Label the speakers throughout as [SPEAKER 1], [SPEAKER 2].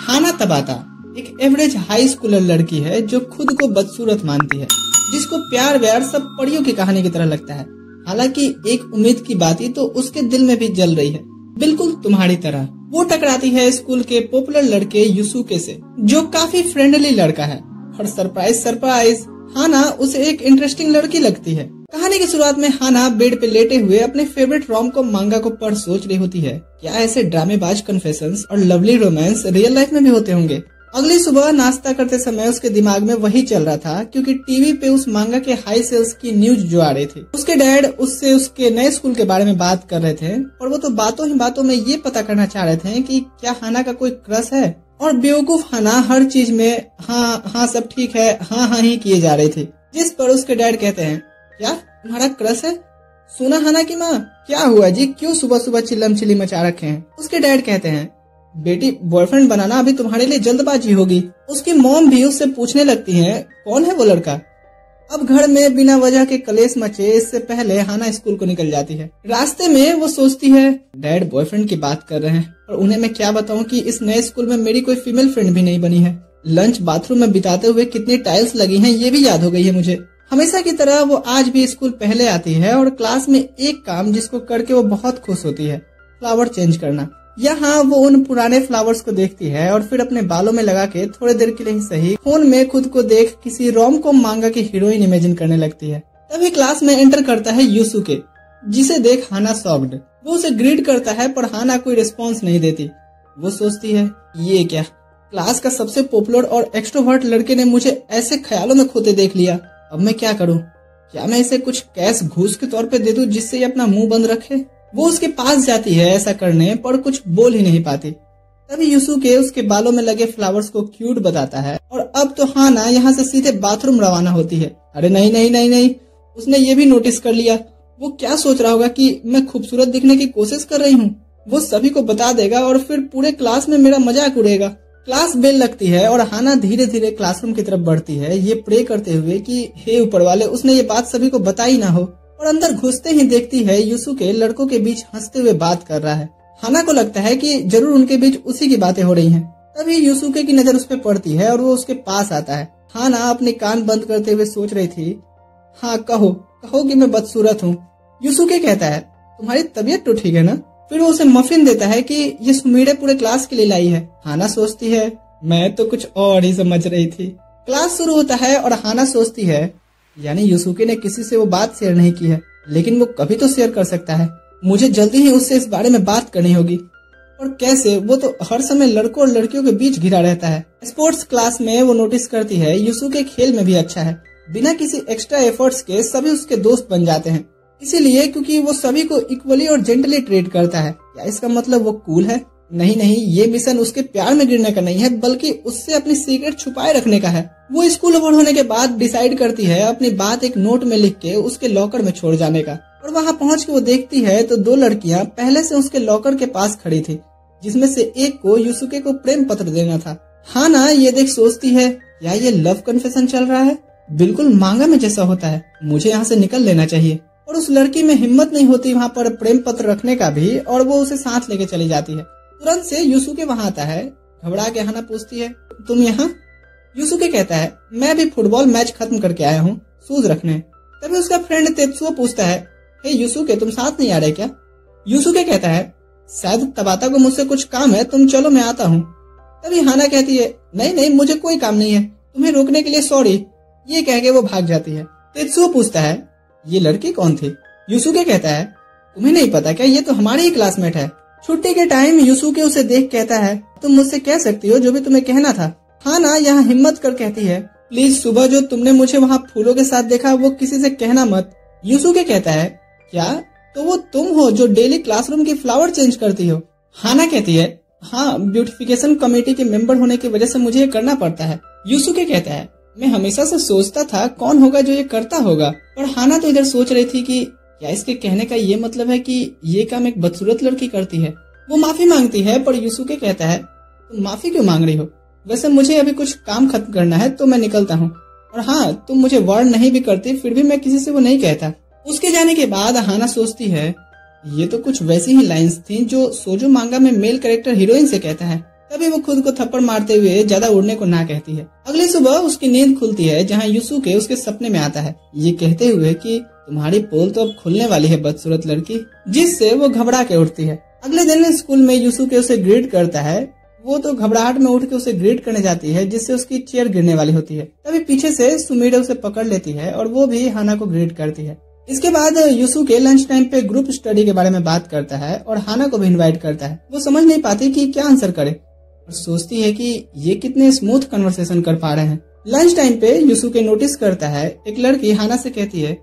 [SPEAKER 1] हाना तबाता एक average high Schuler लड़की है जो खुद को बदसूरत मानती है, जिसको प्यार व्यार सब परियों की कहानी की तरह लगता है। हालांकि एक उम्मीद की बाती तो उसके दिल में भी जल रही है, बिल्कुल तुम्हारी तरह। वो टकराती है स्कूल के पॉपुलर लड़के युसुके से, जो काफी फ्रेंडली लड़का है, और सरप्राइज हाना उसे एक इंटरेस्टिंग लड़की लगती है। कहानी की शुरुआत में हाना बेड पे लेटे हुए अपने फेवरेट रोम कॉम मांगा को पढ़ सोच रही होती है, क्या ऐसे ड्रामेबाज कन्फेशंस और लवली रोमांस रियल लाइफ में भी होते होंगे। अगली सुबह नाश्ता करते समय उसके दिमाग में वही चल रहा था, क्योंकि टीवी पे उस मांगा के हाई सेल्स की न्यूज जो आ रही थी। उसके डैड उससे उसके नए स्कूल के बारे में बात कर रहे थे, और वो तो बातों ही बातों में ये पता करना चाह रहे थे कि क्या हाना का कोई क्रश है। और बेवकूफ हाना हर चीज में हाँ सब ठीक है, हाँ ही किए जा रही थी। जिस पर उसके डैड कहते हैं, क्या तुम्हारा क्रश है? सुना हाना की माँ, क्या हुआ जी, क्यों सुबह सुबह चिल्लम चिल्ली मचा रखे हैं? उसके डैड कहते हैं, बेटी बॉयफ्रेंड बनाना अभी तुम्हारे लिए जल्दबाजी होगी। उसकी मॉम भी उससे पूछने लगती है, कौन है वो लड़का? अब घर में बिना वजह के कलेश मचे, इससे पहले हाना स्कूल को निकल जाती है। रास्ते में वो सोचती है, डैड बॉयफ्रेंड की बात कर रहे हैं, और उन्हें मैं क्या बताऊं कि इस नए स्कूल में मेरी कोई फीमेल फ्रेंड भी नहीं बनी है। लंच बाथरूम में बिताते हुए कितनी टाइल्स लगी हैं ये भी याद हो गई है मुझे। हमेशा की तरह वो आज भी स्कूल पहले आती है, और क्लास में एक काम जिसको करके वो बहुत खुश होती है, फ्लावर चेंज करना। यहाँ वो उन पुराने फ्लावर्स को देखती है और फिर अपने बालों में लगा के थोड़ी देर के लिए ही सही फोन में खुद को देख किसी रोम कॉम मांगा की हीरोइन इमेजिन करने लगती है। तभी क्लास में एंटर करता है युसुके, जिसे देख हाना शॉक्ड। वो उसे ग्रीट करता है, पर हाना कोई रिस्पॉन्स नहीं देती। वो सोचती है, ये क्या, क्लास का सबसे पॉपुलर और एक्सट्रोवर्ट लड़के ने मुझे ऐसे ख्यालों में खोते देख लिया। अब मैं क्या करूं? क्या मैं इसे कुछ कैश घूस के तौर पे दे दूं जिससे ये अपना मुंह बंद रखे? वो उसके पास जाती है ऐसा करने, पर कुछ बोल ही नहीं पाती। तभी युसुके उसके बालों में लगे फ्लावर्स को क्यूट बताता है, और अब तो हाना यहाँ से सीधे बाथरूम रवाना होती है। अरे नहीं, उसने ये भी नोटिस कर लिया। वो क्या सोच रहा होगा कि मैं खूबसूरत दिखने की कोशिश कर रही हूँ। वो सभी को बता देगा और फिर पूरे क्लास में मेरा मजाक उड़ेगा। क्लास बेल लगती है और हाना धीरे धीरे क्लासरूम की तरफ बढ़ती है, ये प्रे करते हुए कि हे ऊपर वाले, उसने ये बात सभी को बताई ना हो। और अंदर घुसते ही देखती है युसुके लड़कों के बीच हंसते हुए बात कर रहा है। हाना को लगता है कि जरूर उनके बीच उसी की बातें हो रही हैं। तभी युसुके की नजर उस पर पड़ती है और वो उसके पास आता है। हाना अपने कान बंद करते हुए सोच रही थी, हाँ कहो कि मैं बदसूरत हूँ। युसुके कहता है, तुम्हारी तबीयत तो ठीक है ना? फिर वो उसे मफिन देता है कि ये सुमीड़े पूरे क्लास के लिए लाई है। हाना सोचती है, मैं तो कुछ और ही समझ रही थी। क्लास शुरू होता है और हाना सोचती है, यानी युसुके ने किसी से वो बात शेयर नहीं की है, लेकिन वो कभी तो शेयर कर सकता है। मुझे जल्दी ही उससे इस बारे में बात करनी होगी। और कैसे? वो तो हर समय लड़कों और लड़कियों के बीच घिरा रहता है। स्पोर्ट्स क्लास में वो नोटिस करती है युसुके खेल में भी अच्छा है। बिना किसी एक्स्ट्रा एफर्ट्स के सभी उसके दोस्त बन जाते हैं, इसीलिए क्योंकि वो सभी को इक्वली और जेंटली ट्रीट करता है। क्या इसका मतलब वो कूल है? नहीं, ये मिशन उसके प्यार में गिरने का नहीं है, बल्कि उससे अपनी सीक्रेट छुपाए रखने का है। वो स्कूल ओवर होने के बाद डिसाइड करती है अपनी बात एक नोट में लिख के उसके लॉकर में छोड़ जाने का। और वहाँ पहुँच के वो देखती है तो दो लड़कियाँ पहले से उसके लॉकर के पास खड़ी थी, जिसमें से एक को युसुके को प्रेम पत्र देना था। हाना ये देख सोचती है, क्या ये लव कन्फेशन चल रहा है? बिल्कुल मांगा में जैसा होता है, मुझे यहाँ से निकल लेना चाहिए। और उस लड़की में हिम्मत नहीं होती वहाँ पर प्रेम पत्र रखने का भी, और वो उसे साथ लेके चली जाती है। तुरंत से युसुके वहाँ आता है। घबरा के हाना पूछती है, तुम यहाँ? युसुके कहता है, मैं भी फुटबॉल मैच खत्म करके आया हूँ, शूज रखने। तभी उसका फ्रेंड तेत्सुओ पूछता है, हे युसुके, तुम साथ नहीं आ रहे क्या? युसुके कहता है, शायद तबाता को मुझसे कुछ काम है, तुम चलो मैं आता हूँ। तभी हाना कहती है, नहीं मुझे कोई काम नहीं है, तुम्हें रोकने के लिए सॉरी। ये कह के वो भाग जाती है। तेत्सुओ पूछता है, ये लड़की कौन थी? युसुके कहता है, तुम्हें नहीं पता क्या, ये तो हमारी ही क्लासमेट है। छुट्टी के टाइम युसुके उसे देख कहता है, तुम मुझसे कह सकती हो जो भी तुम्हें कहना था। हाना यहाँ हिम्मत कर कहती है, प्लीज सुबह जो तुमने मुझे वहाँ फूलों के साथ देखा वो किसी से कहना मत। युसुके कहता है, क्या? तो वो तुम हो जो डेली क्लासरूम की फ्लावर चेंज करती हो? हाना कहती है, हाँ, ब्यूटिफिकेशन कमेटी के मेंबर होने की वजह से मुझे ये करना पड़ता है। युसुके कहता है, मैं हमेशा से सोचता था कौन होगा जो ये करता होगा। पर हाना तो इधर सोच रही थी कि क्या इसके कहने का ये मतलब है कि ये काम एक बदसूरत लड़की करती है। वो माफी मांगती है, पर युसुके कहता है, तुम माफी क्यों मांग रही हो? वैसे मुझे अभी कुछ काम खत्म करना है तो मैं निकलता हूँ। और हाँ, तुम मुझे वार्न नहीं भी करती फिर भी मैं किसी से वो नहीं कहता। उसके जाने के बाद हाना सोचती है, ये तो कुछ वैसी ही लाइंस थी जो सोजो मांगा में मेल कैरेक्टर हीरोइन से कहता है। तभी वो खुद को थप्पड़ मारते हुए ज्यादा उड़ने को ना कहती है। अगली सुबह उसकी नींद खुलती है जहाँ यूसुके उसके सपने में आता है, ये कहते हुए कि तुम्हारी पोल तो अब खुलने वाली है बदसूरत लड़की, जिससे वो घबरा के उठती है। अगले दिन स्कूल में यूसुके उसे ग्रीट करता है। वो तो घबराहट में उठ के उसे ग्रीट करने जाती है जिससे उसकी चेयर गिरने वाली होती है। तभी पीछे से सुमिरे उसे पकड़ लेती है और वो भी हाना को ग्रीट करती है। इसके बाद यूसुके लंच टाइम पे ग्रुप स्टडी के बारे में बात करता है और हाना को भी इनवाइट करता है। वो समझ नहीं पाती कि क्या आंसर करे और सोचती है कि ये कितने स्मूथ कन्वर्सेशन कर पा रहे हैं। लंच टाइम पे यूसुके नोटिस करता है एक लड़की हाना से कहती है,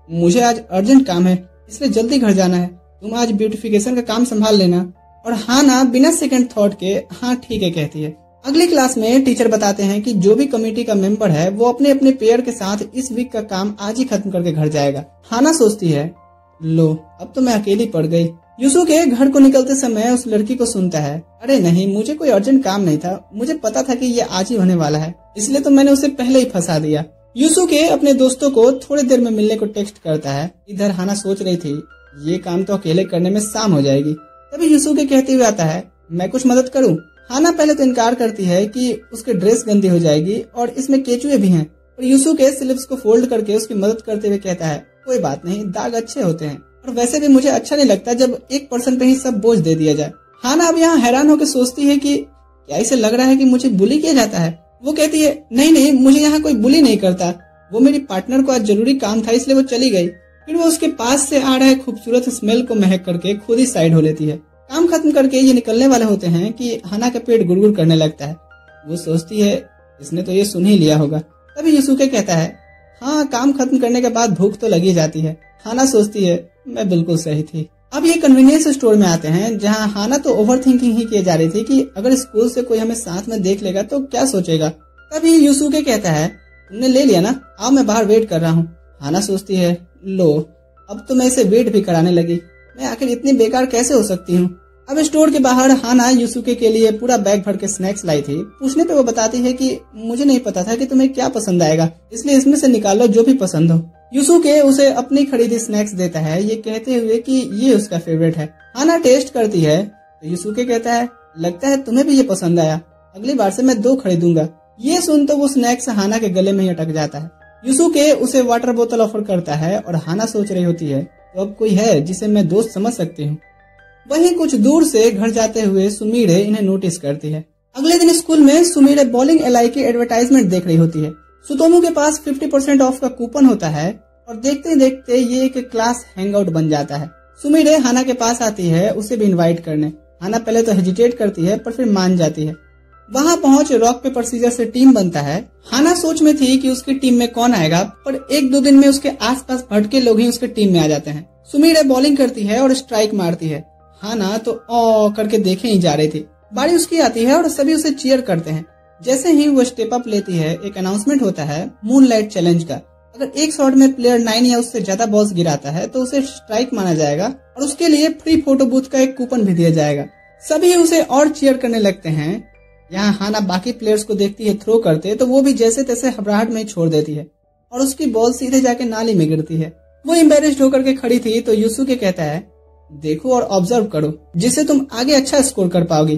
[SPEAKER 1] मुझे आज अर्जेंट काम है इसलिए जल्दी घर जाना है, तुम आज ब्यूटिफिकेशन का काम संभाल लेना। और हाना बिना सेकंड थॉट के हाँ ठीक है कहती है। अगली क्लास में टीचर बताते हैं कि जो भी कमेटी का मेंबर है वो अपने अपने पेयर के साथ इस वीक का काम आज ही खत्म करके घर जाएगा। हाना सोचती है, लो अब तो मैं अकेली पड़ गई। यूसुके घर को निकलते समय उस लड़की को सुनता है, अरे नहीं मुझे कोई अर्जेंट काम नहीं था, मुझे पता था कि ये आज ही होने वाला है इसलिए तो मैंने उसे पहले ही फंसा दिया। यूसुके अपने दोस्तों को थोड़ी देर में मिलने को टेक्स्ट करता है। इधर हाना सोच रही थी ये काम तो अकेले करने में शाम हो जाएगी। तभी यूसुके कहते हुए आता है, मैं कुछ मदद करूं? हाना पहले तो इनकार करती है कि उसकी ड्रेस गंदी हो जाएगी और इसमें केचुए भी हैं। और यूसुके स्लीव्स को फोल्ड करके उसकी मदद करते हुए कहता है, कोई बात नहीं, दाग अच्छे होते हैं और वैसे भी मुझे अच्छा नहीं लगता जब एक पर्सन पे ही सब बोझ दे दिया जाए। हाना अब यहाँ हैरान होकर सोचती है कि क्या इसे लग रहा है कि मुझे बुली किया जाता है। वो कहती है, नहीं नहीं मुझे यहाँ कोई बुली नहीं करता, वो मेरी पार्टनर को आज जरूरी काम था इसलिए वो चली गई। फिर वो उसके पास से आ रहे खूबसूरत स्मेल को महक करके खुद ही साइड हो लेती है। काम खत्म करके ये निकलने वाले होते हैं कि हाना का पेट गुड़गुड़ करने लगता है। वो सोचती है इसने तो ये सुन ही लिया होगा। तभी यूसुके कहता है, हाँ काम खत्म करने के बाद भूख तो लगी जाती है। हाना सोचती है मैं बिल्कुल सही थी। अब ये कन्वीनियंस स्टोर में आते हैं जहाँ हाना तो ओवर थिंकिंग ही किए जा रही थी कि अगर स्कूल से कोई हमें साथ में देख लेगा तो क्या सोचेगा। तभी यूसुके कहता है, तुमने ले लिया ना, आओ मैं बाहर वेट कर रहा हूँ। हाना सोचती है, लो अब तो मैं इसे वेट भी कराने लगी, मैं आखिर इतनी बेकार कैसे हो सकती हूँ। अब स्टोर के बाहर हाना यूसुके के लिए पूरा बैग भर के स्नैक्स लाई थी। पूछने पे वो बताती है कि मुझे नहीं पता था कि तुम्हें क्या पसंद आएगा, इसलिए इसमें से निकालो जो भी पसंद हो। यूसुके उसे अपनी खरीदी स्नैक्स देता है, ये कहते हुए कि ये उसका फेवरेट है। हाना टेस्ट करती है तो यूसुके कहता है, लगता है तुम्हें भी ये पसंद आया, अगली बार से मैं 2 खरीदूंगा। ये सुन तो वो स्नैक्स हाना के गले में ही अटक जाता है। यूसुके उसे वाटर बोतल ऑफर करता है और हाना सोच रही होती है तो अब कोई है जिसे मैं दोस्त समझ सकती हूँ। वहीं कुछ दूर से घर जाते हुए सुमिरे इन्हें नोटिस करती है। अगले दिन स्कूल में सुमिरे बॉलिंग एलाई की एडवर्टाइजमेंट देख रही होती है। सुतोमू के पास 50% ऑफ का कूपन होता है और देखते ही देखते ये एक क्लास हैंगआउट बन जाता है। सुमिरे हाना के पास आती है उसे भी इनवाइट करने। हाना पहले तो हेजिटेट करती है पर फिर मान जाती है। वहां पहुंच रॉक पेपर सीजर से टीम बनता है। हाना सोच में थी कि उसकी टीम में कौन आएगा, पर 1-2 दिन में उसके आसपास भटके लोग ही उसके टीम में आ जाते हैं। सुमिरे बॉलिंग करती है और स्ट्राइक मारती है। हाना तो ओ करके देखे ही जा रही थी। बारी उसकी आती है और सभी उसे चीयर करते हैं। जैसे ही वो स्टेप अप लेती है एक अनाउंसमेंट होता है मूनलाइट चैलेंज का। अगर एक शॉट में प्लेयर 9 या उससे ज्यादा बॉल्स गिराता है तो उसे स्ट्राइक माना जाएगा और उसके लिए फ्री फोटो बूथ का एक कूपन भी दिया जाएगा। सभी उसे और चीयर करने लगते हैं। यहाँ हाना बाकी प्लेयर्स को देखती है थ्रो करते तो वो भी जैसे तैसे घबराहट में छोड़ देती है और उसकी बॉल सीधे जाके नाली में गिरती है। वो एम्बेरेस्ड होकर के खड़ी थी तो यूसुके कहता है, देखो और ऑब्जर्व करो जिससे तुम आगे अच्छा स्कोर कर पाओगी।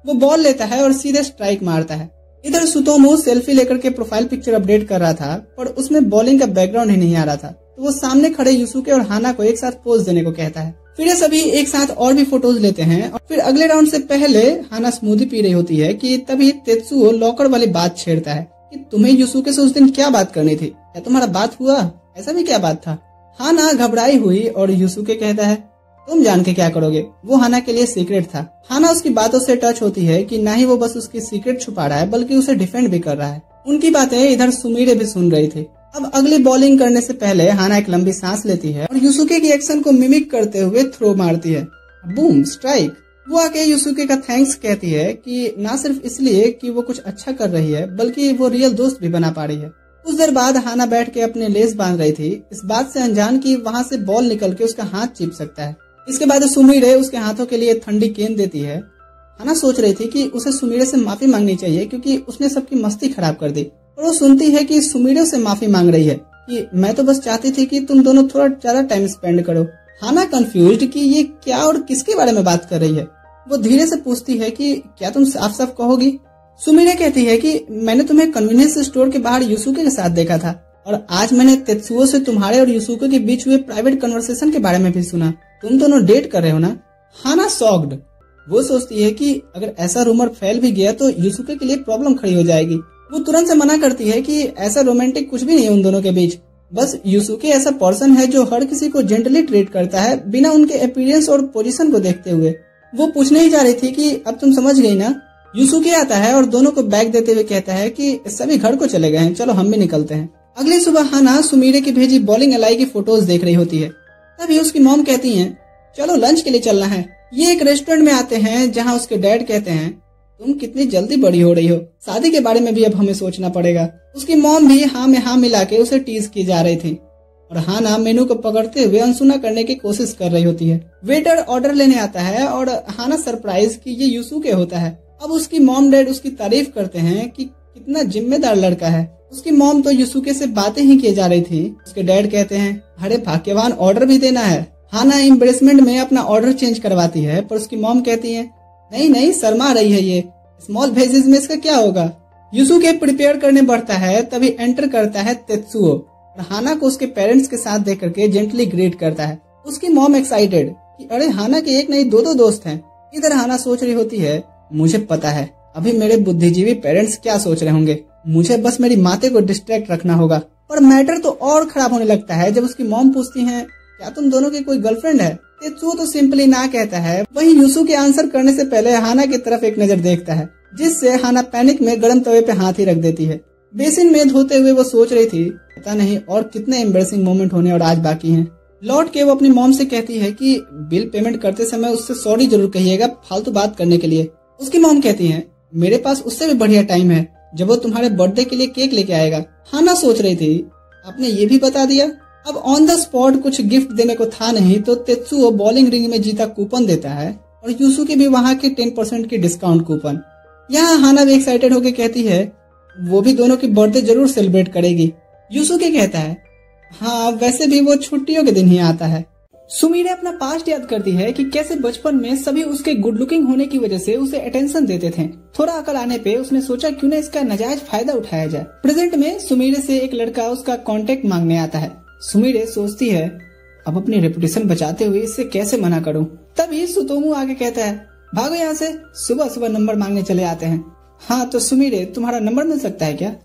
[SPEAKER 1] वो बॉल लेता है और सीधे स्ट्राइक मारता है। इधर सुतोमू सेल्फी लेकर के प्रोफाइल पिक्चर अपडेट कर रहा था पर उसमें बॉलिंग का बैकग्राउंड ही नहीं आ रहा था, तो वो सामने खड़े यूसुके और हाना को एक साथ पोज देने को कहता है। फिर ये सभी एक साथ और भी फोटोज लेते हैं और फिर अगले राउंड से पहले हाना स्मूदी पी रही होती है कि तभी तेत्सुओ लॉकर वाली बात छेड़ता है कि तुम्हें यूसुके से उस दिन क्या बात करनी थी, क्या तुम्हारा बात हुआ, ऐसा भी क्या बात था। हाना घबराई हुई और यूसुके कहता है, तुम जान के क्या करोगे, वो हाना के लिए सीक्रेट था। हाना उसकी बातों से टच होती है कि ना ही वो बस उसकी सीक्रेट छुपा रहा है बल्कि उसे डिफेंड भी कर रहा है। उनकी बातें इधर सुमिरे भी सुन रही थी। अब अगली बॉलिंग करने से पहले हाना एक लंबी सांस लेती है और यूसुके की एक्शन को मिमिक करते हुए थ्रो मारती है। Boom, strike. वो आके यूसुके का थैंक्स कहती है कि ना सिर्फ इसलिए कि वो कुछ अच्छा कर रही है बल्कि वो रियल दोस्त भी बना पा रही है। कुछ देर बाद हाना बैठ के अपने लेस बांध रही थी, इस बात से अनजान कि वहाँ से बॉल निकल के उसका हाथ चिप सकता है। इसके बाद सुमिरे उसके हाथों के लिए ठंडी केन देती है। हाना सोच रही थी कि उसे सुमिरे से माफी मांगनी चाहिए क्योंकि उसने सबकी मस्ती खराब कर दी, और वो सुनती है कि सुमिरे से माफी मांग रही है कि मैं तो बस चाहती थी कि तुम दोनों थोड़ा ज्यादा टाइम स्पेंड करो। हाना कंफ्यूज्ड कि ये क्या और किसके बारे में बात कर रही है। वो धीरे से पूछती है कि क्या तुम साफ साफ कहोगी। सुमिरे कहती है कि मैंने तुम्हें कन्वीनियंस स्टोर के बाहर युसुके के साथ देखा था और आज मैंने तेत्सुओ से तुम्हारे और युसुके के बीच हुए प्राइवेट कन्वर्सेशन के बारे में भी सुना। तुम दोनों डेट कर रहे हो ना। हाना शॉक्ड। वो सोचती है कि अगर ऐसा रूमर फैल भी गया तो युसुके के लिए प्रॉब्लम खड़ी हो जाएगी। वो तुरंत से मना करती है कि ऐसा रोमांटिक कुछ भी नहीं है उन दोनों के बीच। बस युसुके ऐसा पर्सन है जो हर किसी को जेंटली ट्रीट करता है बिना उनके अपीयरेंस और पोजीशन को देखते हुए। वो पूछने ही जा रही थी कि अब तुम समझ गई ना। युसुके आता है और दोनों को बैग देते हुए कहता है कि सभी घर को चले गए हैं, चलो हम भी निकलते हैं। अगली सुबह हाना सुमिरे की भेजी बॉलिंग अलाई की फोटोज देख रही होती है। तभी उसकी मॉम कहती है चलो लंच के लिए चलना है। ये एक रेस्टोरेंट में आते हैं जहाँ उसके डैड कहते हैं तुम कितनी जल्दी बड़ी हो रही हो, शादी के बारे में भी अब हमें सोचना पड़ेगा। उसकी मॉम भी हाँ में हाँ मिला के उसे टीज की जा रही थी और हाना मेनू को पकड़ते हुए अनसुना करने की कोशिश कर रही होती है। वेटर ऑर्डर लेने आता है और हाना सरप्राइज कि ये युसुके होता है। अब उसकी मॉम डैड उसकी तारीफ करते हैं कि कितना जिम्मेदार लड़का है। उसकी मॉम तो युसुके से बातें ही किए जा रही थी। उसके डैड कहते हैं अरे भाग्यवान, ऑर्डर भी देना है। हाना एम्बेरसमेंट में अपना ऑर्डर चेंज करवाती है पर उसकी मॉम कहती है नहीं नहीं, शर्मा रही है ये, स्मॉल वेजेस में इसका क्या होगा। युसुके प्रिपेयर करने बढ़ता है तभी एंटर करता है तेत्सुओ और हाना को उसके पेरेंट्स के साथ देख करके जेंटली ग्रीट करता है। उसकी मॉम एक्साइटेड कि अरे हाना के एक नहीं दो दोस्त हैं। इधर हाना सोच रही होती है मुझे पता है अभी मेरे बुद्धिजीवी पेरेंट्स क्या सोच रहे होंगे, मुझे बस मेरी माते को डिस्ट्रैक्ट रखना होगा। पर मैटर तो और खराब होने लगता है जब उसकी मॉम पूछती है क्या तुम दोनों की कोई गर्लफ्रेंड है। तेत्सुओ तो सिंपली ना कहता है। वहीं युसुके आंसर करने से पहले हाना की तरफ एक नजर देखता है जिससे हाना पैनिक में गर्म तवे पे हाथ ही रख देती है। बेसिन में धोते हुए वो सोच रही थी पता नहीं और कितने एम्बैरेसिंग मोमेंट होने और आज बाकी हैं। लौट के वो अपनी मॉम से कहती है कि बिल पेमेंट करते समय उससे सॉरी जरूर कहिएगा फालतू बात करने के लिए। उसकी मॉम कहती है मेरे पास उससे भी बढ़िया टाइम है जब वो तुम्हारे बर्थडे के लिए केक लेके आएगा। हाना सोच रही थी आपने ये भी बता दिया। अब ऑन द स्पॉट कुछ गिफ्ट देने को था नहीं तो तेत्सुओ बॉलिंग रिंग में जीता कूपन देता है और युसुके भी वहाँ के 10% की डिस्काउंट कूपन। यहाँ हाना भी एक्साइटेड होकर कहती है वो भी दोनों की बर्थडे जरूर सेलिब्रेट करेगी। युसुके कहता है हाँ वैसे भी वो छुट्टियों के दिन ही आता है। सुमिरे अपना पास्ट याद करती है कि कैसे बचपन में सभी उसके गुड लुकिंग होने की वजह से उसे अटेंशन देते थे। थोड़ा अकल आने पे उसने सोचा क्यों न इसका नाजायज फायदा उठाया जाए। प्रेजेंट में सुमिरे से एक लड़का उसका कांटेक्ट मांगने आता है। सुमिरे सोचती है अब अपनी रेपुटेशन बचाते हुए इससे कैसे मना करूं। तभी सुतोमू आगे कहता है भागो यहाँ से, सुबह सुबह नंबर मांगने चले आते हैं। हाँ तो सुमिरे तुम्हारा नंबर मिल सकता है क्या।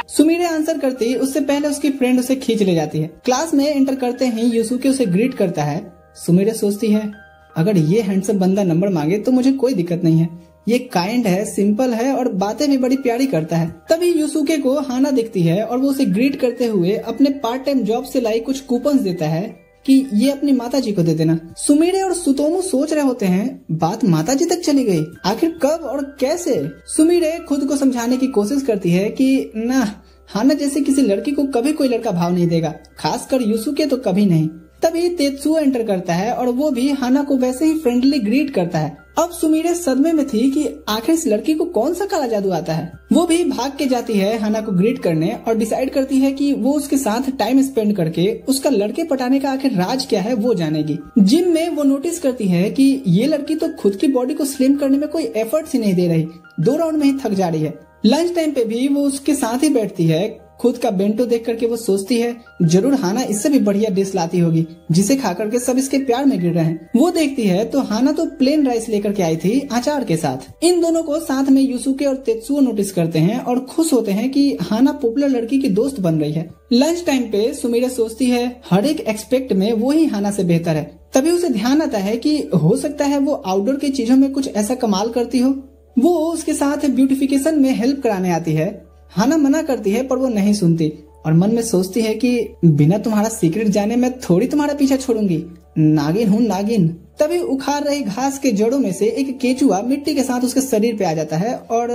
[SPEAKER 1] सुमिरे आंसर करती उससे पहले उसकी फ्रेंड उसे खींच ले जाती है। क्लास में एंटर करते ही युसुके उसे ग्रीट करता है। सुमिरे सोचती है अगर ये हैंडसम बंदा नंबर मांगे तो मुझे कोई दिक्कत नहीं है, ये काइंड है, सिंपल है और बातें भी बड़ी प्यारी करता है। तभी युसुके को हाना दिखती है और वो उसे ग्रीट करते हुए अपने पार्ट टाइम जॉब से लाई कुछ कूपन्स देता है कि ये अपनी माताजी को दे देना। सुमिरे और सुतोमू सोच रहे होते हैं बात माताजी तक चली गई, आखिर कब और कैसे। सुमिरे खुद को समझाने की कोशिश करती है कि ना, हाना जैसे किसी लड़की को कभी कोई लड़का भाव नहीं देगा, खासकर युसुके तो कभी नहीं। तभी तेत्सुओ एंटर करता है और वो भी हाना को वैसे ही फ्रेंडली ग्रीट करता है। अब सुमिरे सदमे में थी कि आखिर इस लड़की को कौन सा काला जादू आता है। वो भी भाग के जाती है हाना को ग्रीट करने और डिसाइड करती है कि वो उसके साथ टाइम स्पेंड करके उसका लड़के पटाने का आखिर राज क्या है वो जानेगी। जिम में वो नोटिस करती है कि ये लड़की तो खुद की बॉडी को स्लिम करने में कोई एफर्ट्स ही नहीं दे रही, 2 राउंड में ही थक जा रही है। लंच टाइम पे भी वो उसके साथ ही बैठती है। खुद का बेंटो देख करके वो सोचती है जरूर हाना इससे भी बढ़िया डिश लाती होगी जिसे खा करके सब इसके प्यार में गिर रहे हैं। वो देखती है तो हाना तो प्लेन राइस लेकर के आई थी अचार के साथ। इन दोनों को साथ में युसुके और तेत्सुओ नोटिस करते हैं और खुश होते हैं कि हाना पॉपुलर लड़की की दोस्त बन रही है। लंच टाइम पे सुमिरे सोचती है हर एक एक्सपेक्ट में वो ही हाना से बेहतर है। तभी उसे ध्यान आता है कि हो सकता है वो आउटडोर की चीजों में कुछ ऐसा कमाल करती हो। वो उसके साथ ब्यूटिफिकेशन में हेल्प कराने आती है। हाना मना करती है पर वो नहीं सुनती और मन में सोचती है कि बिना तुम्हारा सीक्रेट जाने मैं थोड़ी तुम्हारा पीछा छोड़ूंगी, नागिन हूँ नागिन। तभी उखाड़ रही घास के जड़ों में से एक केचुआ मिट्टी के साथ उसके शरीर पे आ जाता है और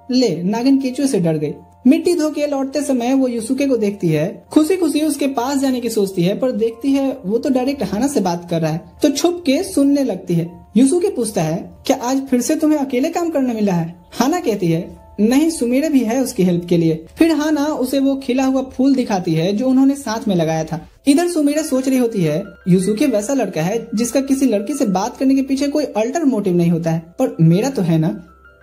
[SPEAKER 1] ले नागिन केचुए से डर गई। मिट्टी धो के लौटते समय वो युसुके को देखती है। खुशी खुशी उसके पास जाने की सोचती है पर देखती है वो तो डायरेक्ट हाना से बात कर रहा है तो छुप के सुनने लगती है। युसुके पूछता है क्या आज फिर से तुम्हें अकेले काम करना मिला है। हाना कहती है नहीं, सुमिरे भी है उसकी हेल्प के लिए। फिर हाना उसे वो खिला हुआ फूल दिखाती है जो उन्होंने साथ में लगाया था। इधर सुमिरे सोच रही होती है यूसुके वैसा लड़का है जिसका किसी लड़की से बात करने के पीछे कोई अल्टर मोटिव नहीं होता है, पर मेरा तो है ना।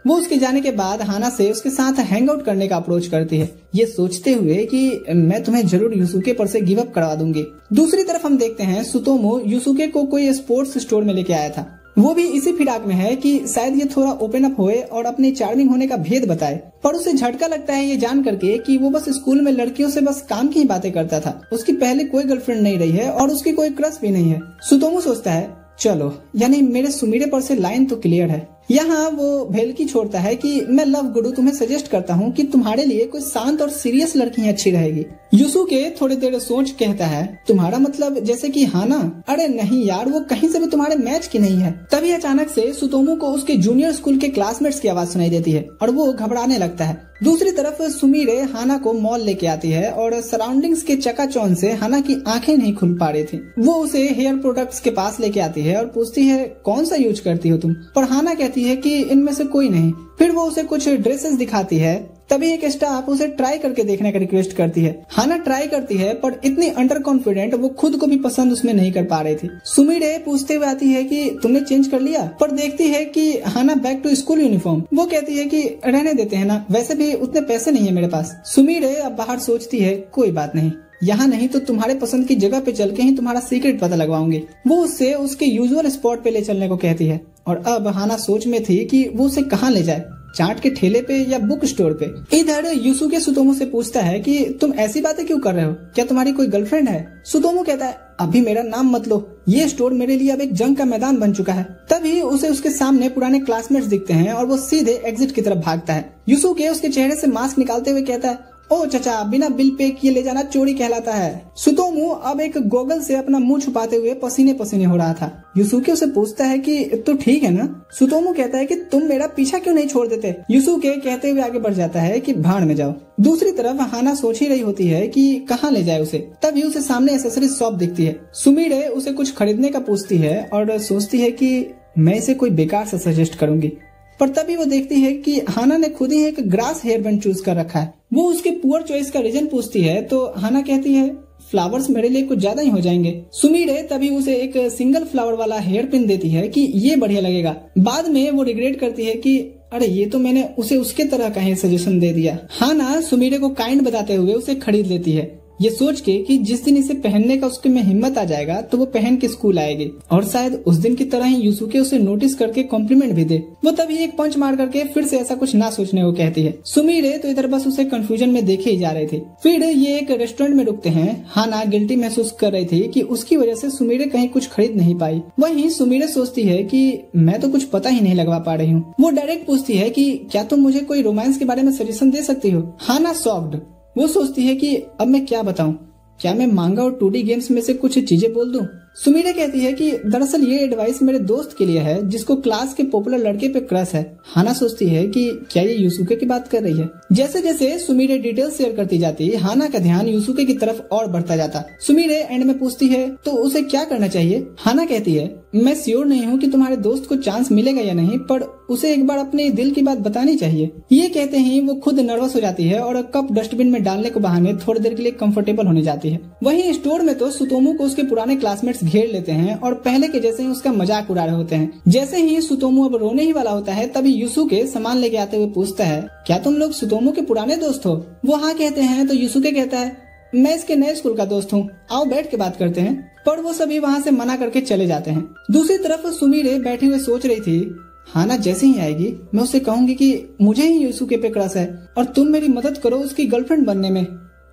[SPEAKER 1] वो उसके जाने के बाद हाना से उसके साथ हैंग आउट करने का अप्रोच करती है, ये सोचते हुए कि मैं तुम्हें जरूर यूसुके पर से गिव अप करवा दूंगी। दूसरी तरफ हम देखते हैं सुतोमो यूसुके को कोई स्पोर्ट्स स्टोर में लेके आया था। वो भी इसी फिराक में है कि शायद ये थोड़ा ओपन अप होए और अपनी चार्मिंग होने का भेद बताए, पर उसे झटका लगता है ये जान करके कि वो बस स्कूल में लड़कियों से बस काम की ही बातें करता था। उसकी पहले कोई गर्लफ्रेंड नहीं रही है और उसकी कोई क्रश भी नहीं है। सुतोमो सोचता है चलो, यानी मेरे सुमिरे पर से लाइन तो क्लियर है। यहाँ वो भेलकी छोड़ता है कि मैं लव गुरु तुम्हें सजेस्ट करता हूँ कि तुम्हारे लिए कोई शांत और सीरियस लड़की ही अच्छी रहेगी। यूसुके थोड़ी देर सोच कहता है तुम्हारा मतलब जैसे कि हाना? अरे नहीं यार, वो कहीं से भी तुम्हारे मैच की नहीं है। तभी अचानक से सुतोमो को उसके जूनियर स्कूल के क्लासमेट्स की आवाज सुनाई देती है और वो घबराने लगता है। दूसरी तरफ सुमिरे हाना को मॉल लेके आती है और सराउंडिंग्स के चकाचौंध से हाना की आंखें नहीं खुल पा रही थी। वो उसे हेयर प्रोडक्ट्स के पास लेके आती है और पूछती है कौन सा यूज करती हो तुम, पर हाना कहती है कि इनमें से कोई नहीं। फिर वो उसे कुछ ड्रेसेस दिखाती है। तभी एक स्टाफ उसे ट्राई करके देखने का रिक्वेस्ट करती है। हाना ट्राई करती है पर इतनी अंडर कॉन्फिडेंट वो खुद को भी पसंद उसमें नहीं कर पा रही थी। सुमिरे पूछते हुए आती है कि तुमने चेंज कर लिया, पर देखती है कि हाना बैक टू स्कूल यूनिफॉर्म। वो कहती है कि रहने देते हैं ना, वैसे भी उतने पैसे नहीं है मेरे पास। सुमिरे अब बाहर सोचती है कोई बात नहीं, यहाँ नहीं तो तुम्हारे पसंद की जगह पे चल के ही तुम्हारा सीक्रेट पता लगवाऊंगी। वो उससे उसके यूजुअल स्पॉट पे ले चलने को कहती है और अब हाना सोच में थी कि वो उसे कहाँ ले जाए, चाट के ठेले पे या बुक स्टोर पे। इधर यूसुके सुतोमो से पूछता है कि तुम ऐसी बातें क्यों कर रहे हो, क्या तुम्हारी कोई गर्लफ्रेंड है? सुतोमो कहता है अभी मेरा नाम मत लो, ये स्टोर मेरे लिए अब एक जंग का मैदान बन चुका है। तभी उसे उसके सामने पुराने क्लासमेट्स दिखते हैं और वो सीधे एग्जिट की तरफ भागता है। यूसुके उसके चेहरे से मास्क निकालते हुए कहता है ओ चचा, बिना बिल पे किए ले जाना चोरी कहलाता है। सुतोमो अब एक गोगल से अपना मुंह छुपाते हुए पसीने पसीने हो रहा था। यूसुके उसे पूछता है कि तो ठीक है ना? सुतोमो कहता है कि तुम मेरा पीछा क्यों नहीं छोड़ देते? यूसुके कहते हुए आगे बढ़ जाता है कि भाड़ में जाओ। दूसरी तरफ हाना सोच ही रही होती है कि कहाँ ले जाए उसे। तभी उसे सामने एसेसरीज शॉप दिखती है। सुमिरे उसे कुछ खरीदने का पूछती है और सोचती है कि मैं इसे कोई बेकार सा सजेस्ट करूंगी, पर तभी वो देखती है कि हाना ने खुद ही एक ग्रास हेयर बैंड चूज कर रखा है। वो उसके पुअर चॉइस का रीजन पूछती है तो हाना कहती है फ्लावर्स मेरे लिए कुछ ज्यादा ही हो जाएंगे। सुमिरे तभी उसे एक सिंगल फ्लावर वाला हेयर पिन देती है कि ये बढ़िया लगेगा। बाद में वो रिग्रेट करती है कि अरे ये तो मैंने उसे उसके तरह का ही सजेशन दे दिया। हाना सुमिरे को काइंड बताते हुए उसे खरीद लेती है, ये सोच के कि जिस दिन इसे पहनने का उसके में हिम्मत आ जाएगा तो वो पहन के स्कूल आएगी और शायद उस दिन की तरह ही यूसुके उसे नोटिस करके कॉम्प्लीमेंट भी दे। वो तभी एक पंच मार करके फिर से ऐसा कुछ ना सोचने को कहती है। सुमिरे तो इधर बस उसे कंफ्यूजन में देखे ही जा रहे थे। फिर ये एक रेस्टोरेंट में रुकते हैं। हाना गिल्टी महसूस कर रही थी कि उसकी वजह से सुमिरे कहीं कुछ खरीद नहीं पाई। वहीं सुमिरे सोचती है कि मैं तो कुछ पता ही नहीं लगवा पा रही हूँ। वो डायरेक्ट पूछती है कि क्या तुम मुझे कोई रोमांस के बारे में सजेशन दे सकती हो? हाना शॉक्ड। वो सोचती है कि अब मैं क्या बताऊं, क्या मैं मांगा और 2D गेम्स में से कुछ चीजें बोल दूं? सुमिरे कहती है कि दरअसल ये एडवाइस मेरे दोस्त के लिए है जिसको क्लास के पॉपुलर लड़के पे क्रश है। हाना सोचती है कि क्या ये यूसुके की बात कर रही है। जैसे जैसे सुमिरे डिटेल शेयर करती जाती, हाना का ध्यान यूसुके की तरफ और बढ़ता जाता। सुमिरे एंड में पूछती है तो उसे क्या करना चाहिए? हाना कहती है मैं श्योर नहीं हूँ कि तुम्हारे दोस्त को चांस मिलेगा या नहीं, पर उसे एक बार अपने दिल की बात बतानी चाहिए। ये कहते ही वो खुद नर्वस हो जाती है और कप डस्टबिन में डालने को बहाने थोड़ी देर के लिए कंफर्टेबल होने जाती है। वहीं स्टोर में तो सुतोमो को उसके पुराने क्लासमेट्स घेर लेते हैं और पहले के जैसे ही उसका मजाक उड़ा रहे होते हैं। जैसे ही सुतोमो अब रोने ही वाला होता है तभी यूसुके सामान लेके आते हुए पूछता है क्या तुम लोग सुतोमो के पुराने दोस्त हो? वो हाँ कहते हैं तो यूसुके कहता है मैं इसके नए स्कूल का दोस्त हूँ, आओ बैठ के बात करते हैं। पर वो सभी वहाँ से मना करके चले जाते हैं। दूसरी तरफ सुमिरे बैठी हुए सोच रही थी हाना जैसे ही आएगी मैं उसे कहूंगी कि मुझे ही यूसुके पे क्रश है और तुम मेरी मदद करो उसकी गर्लफ्रेंड बनने में,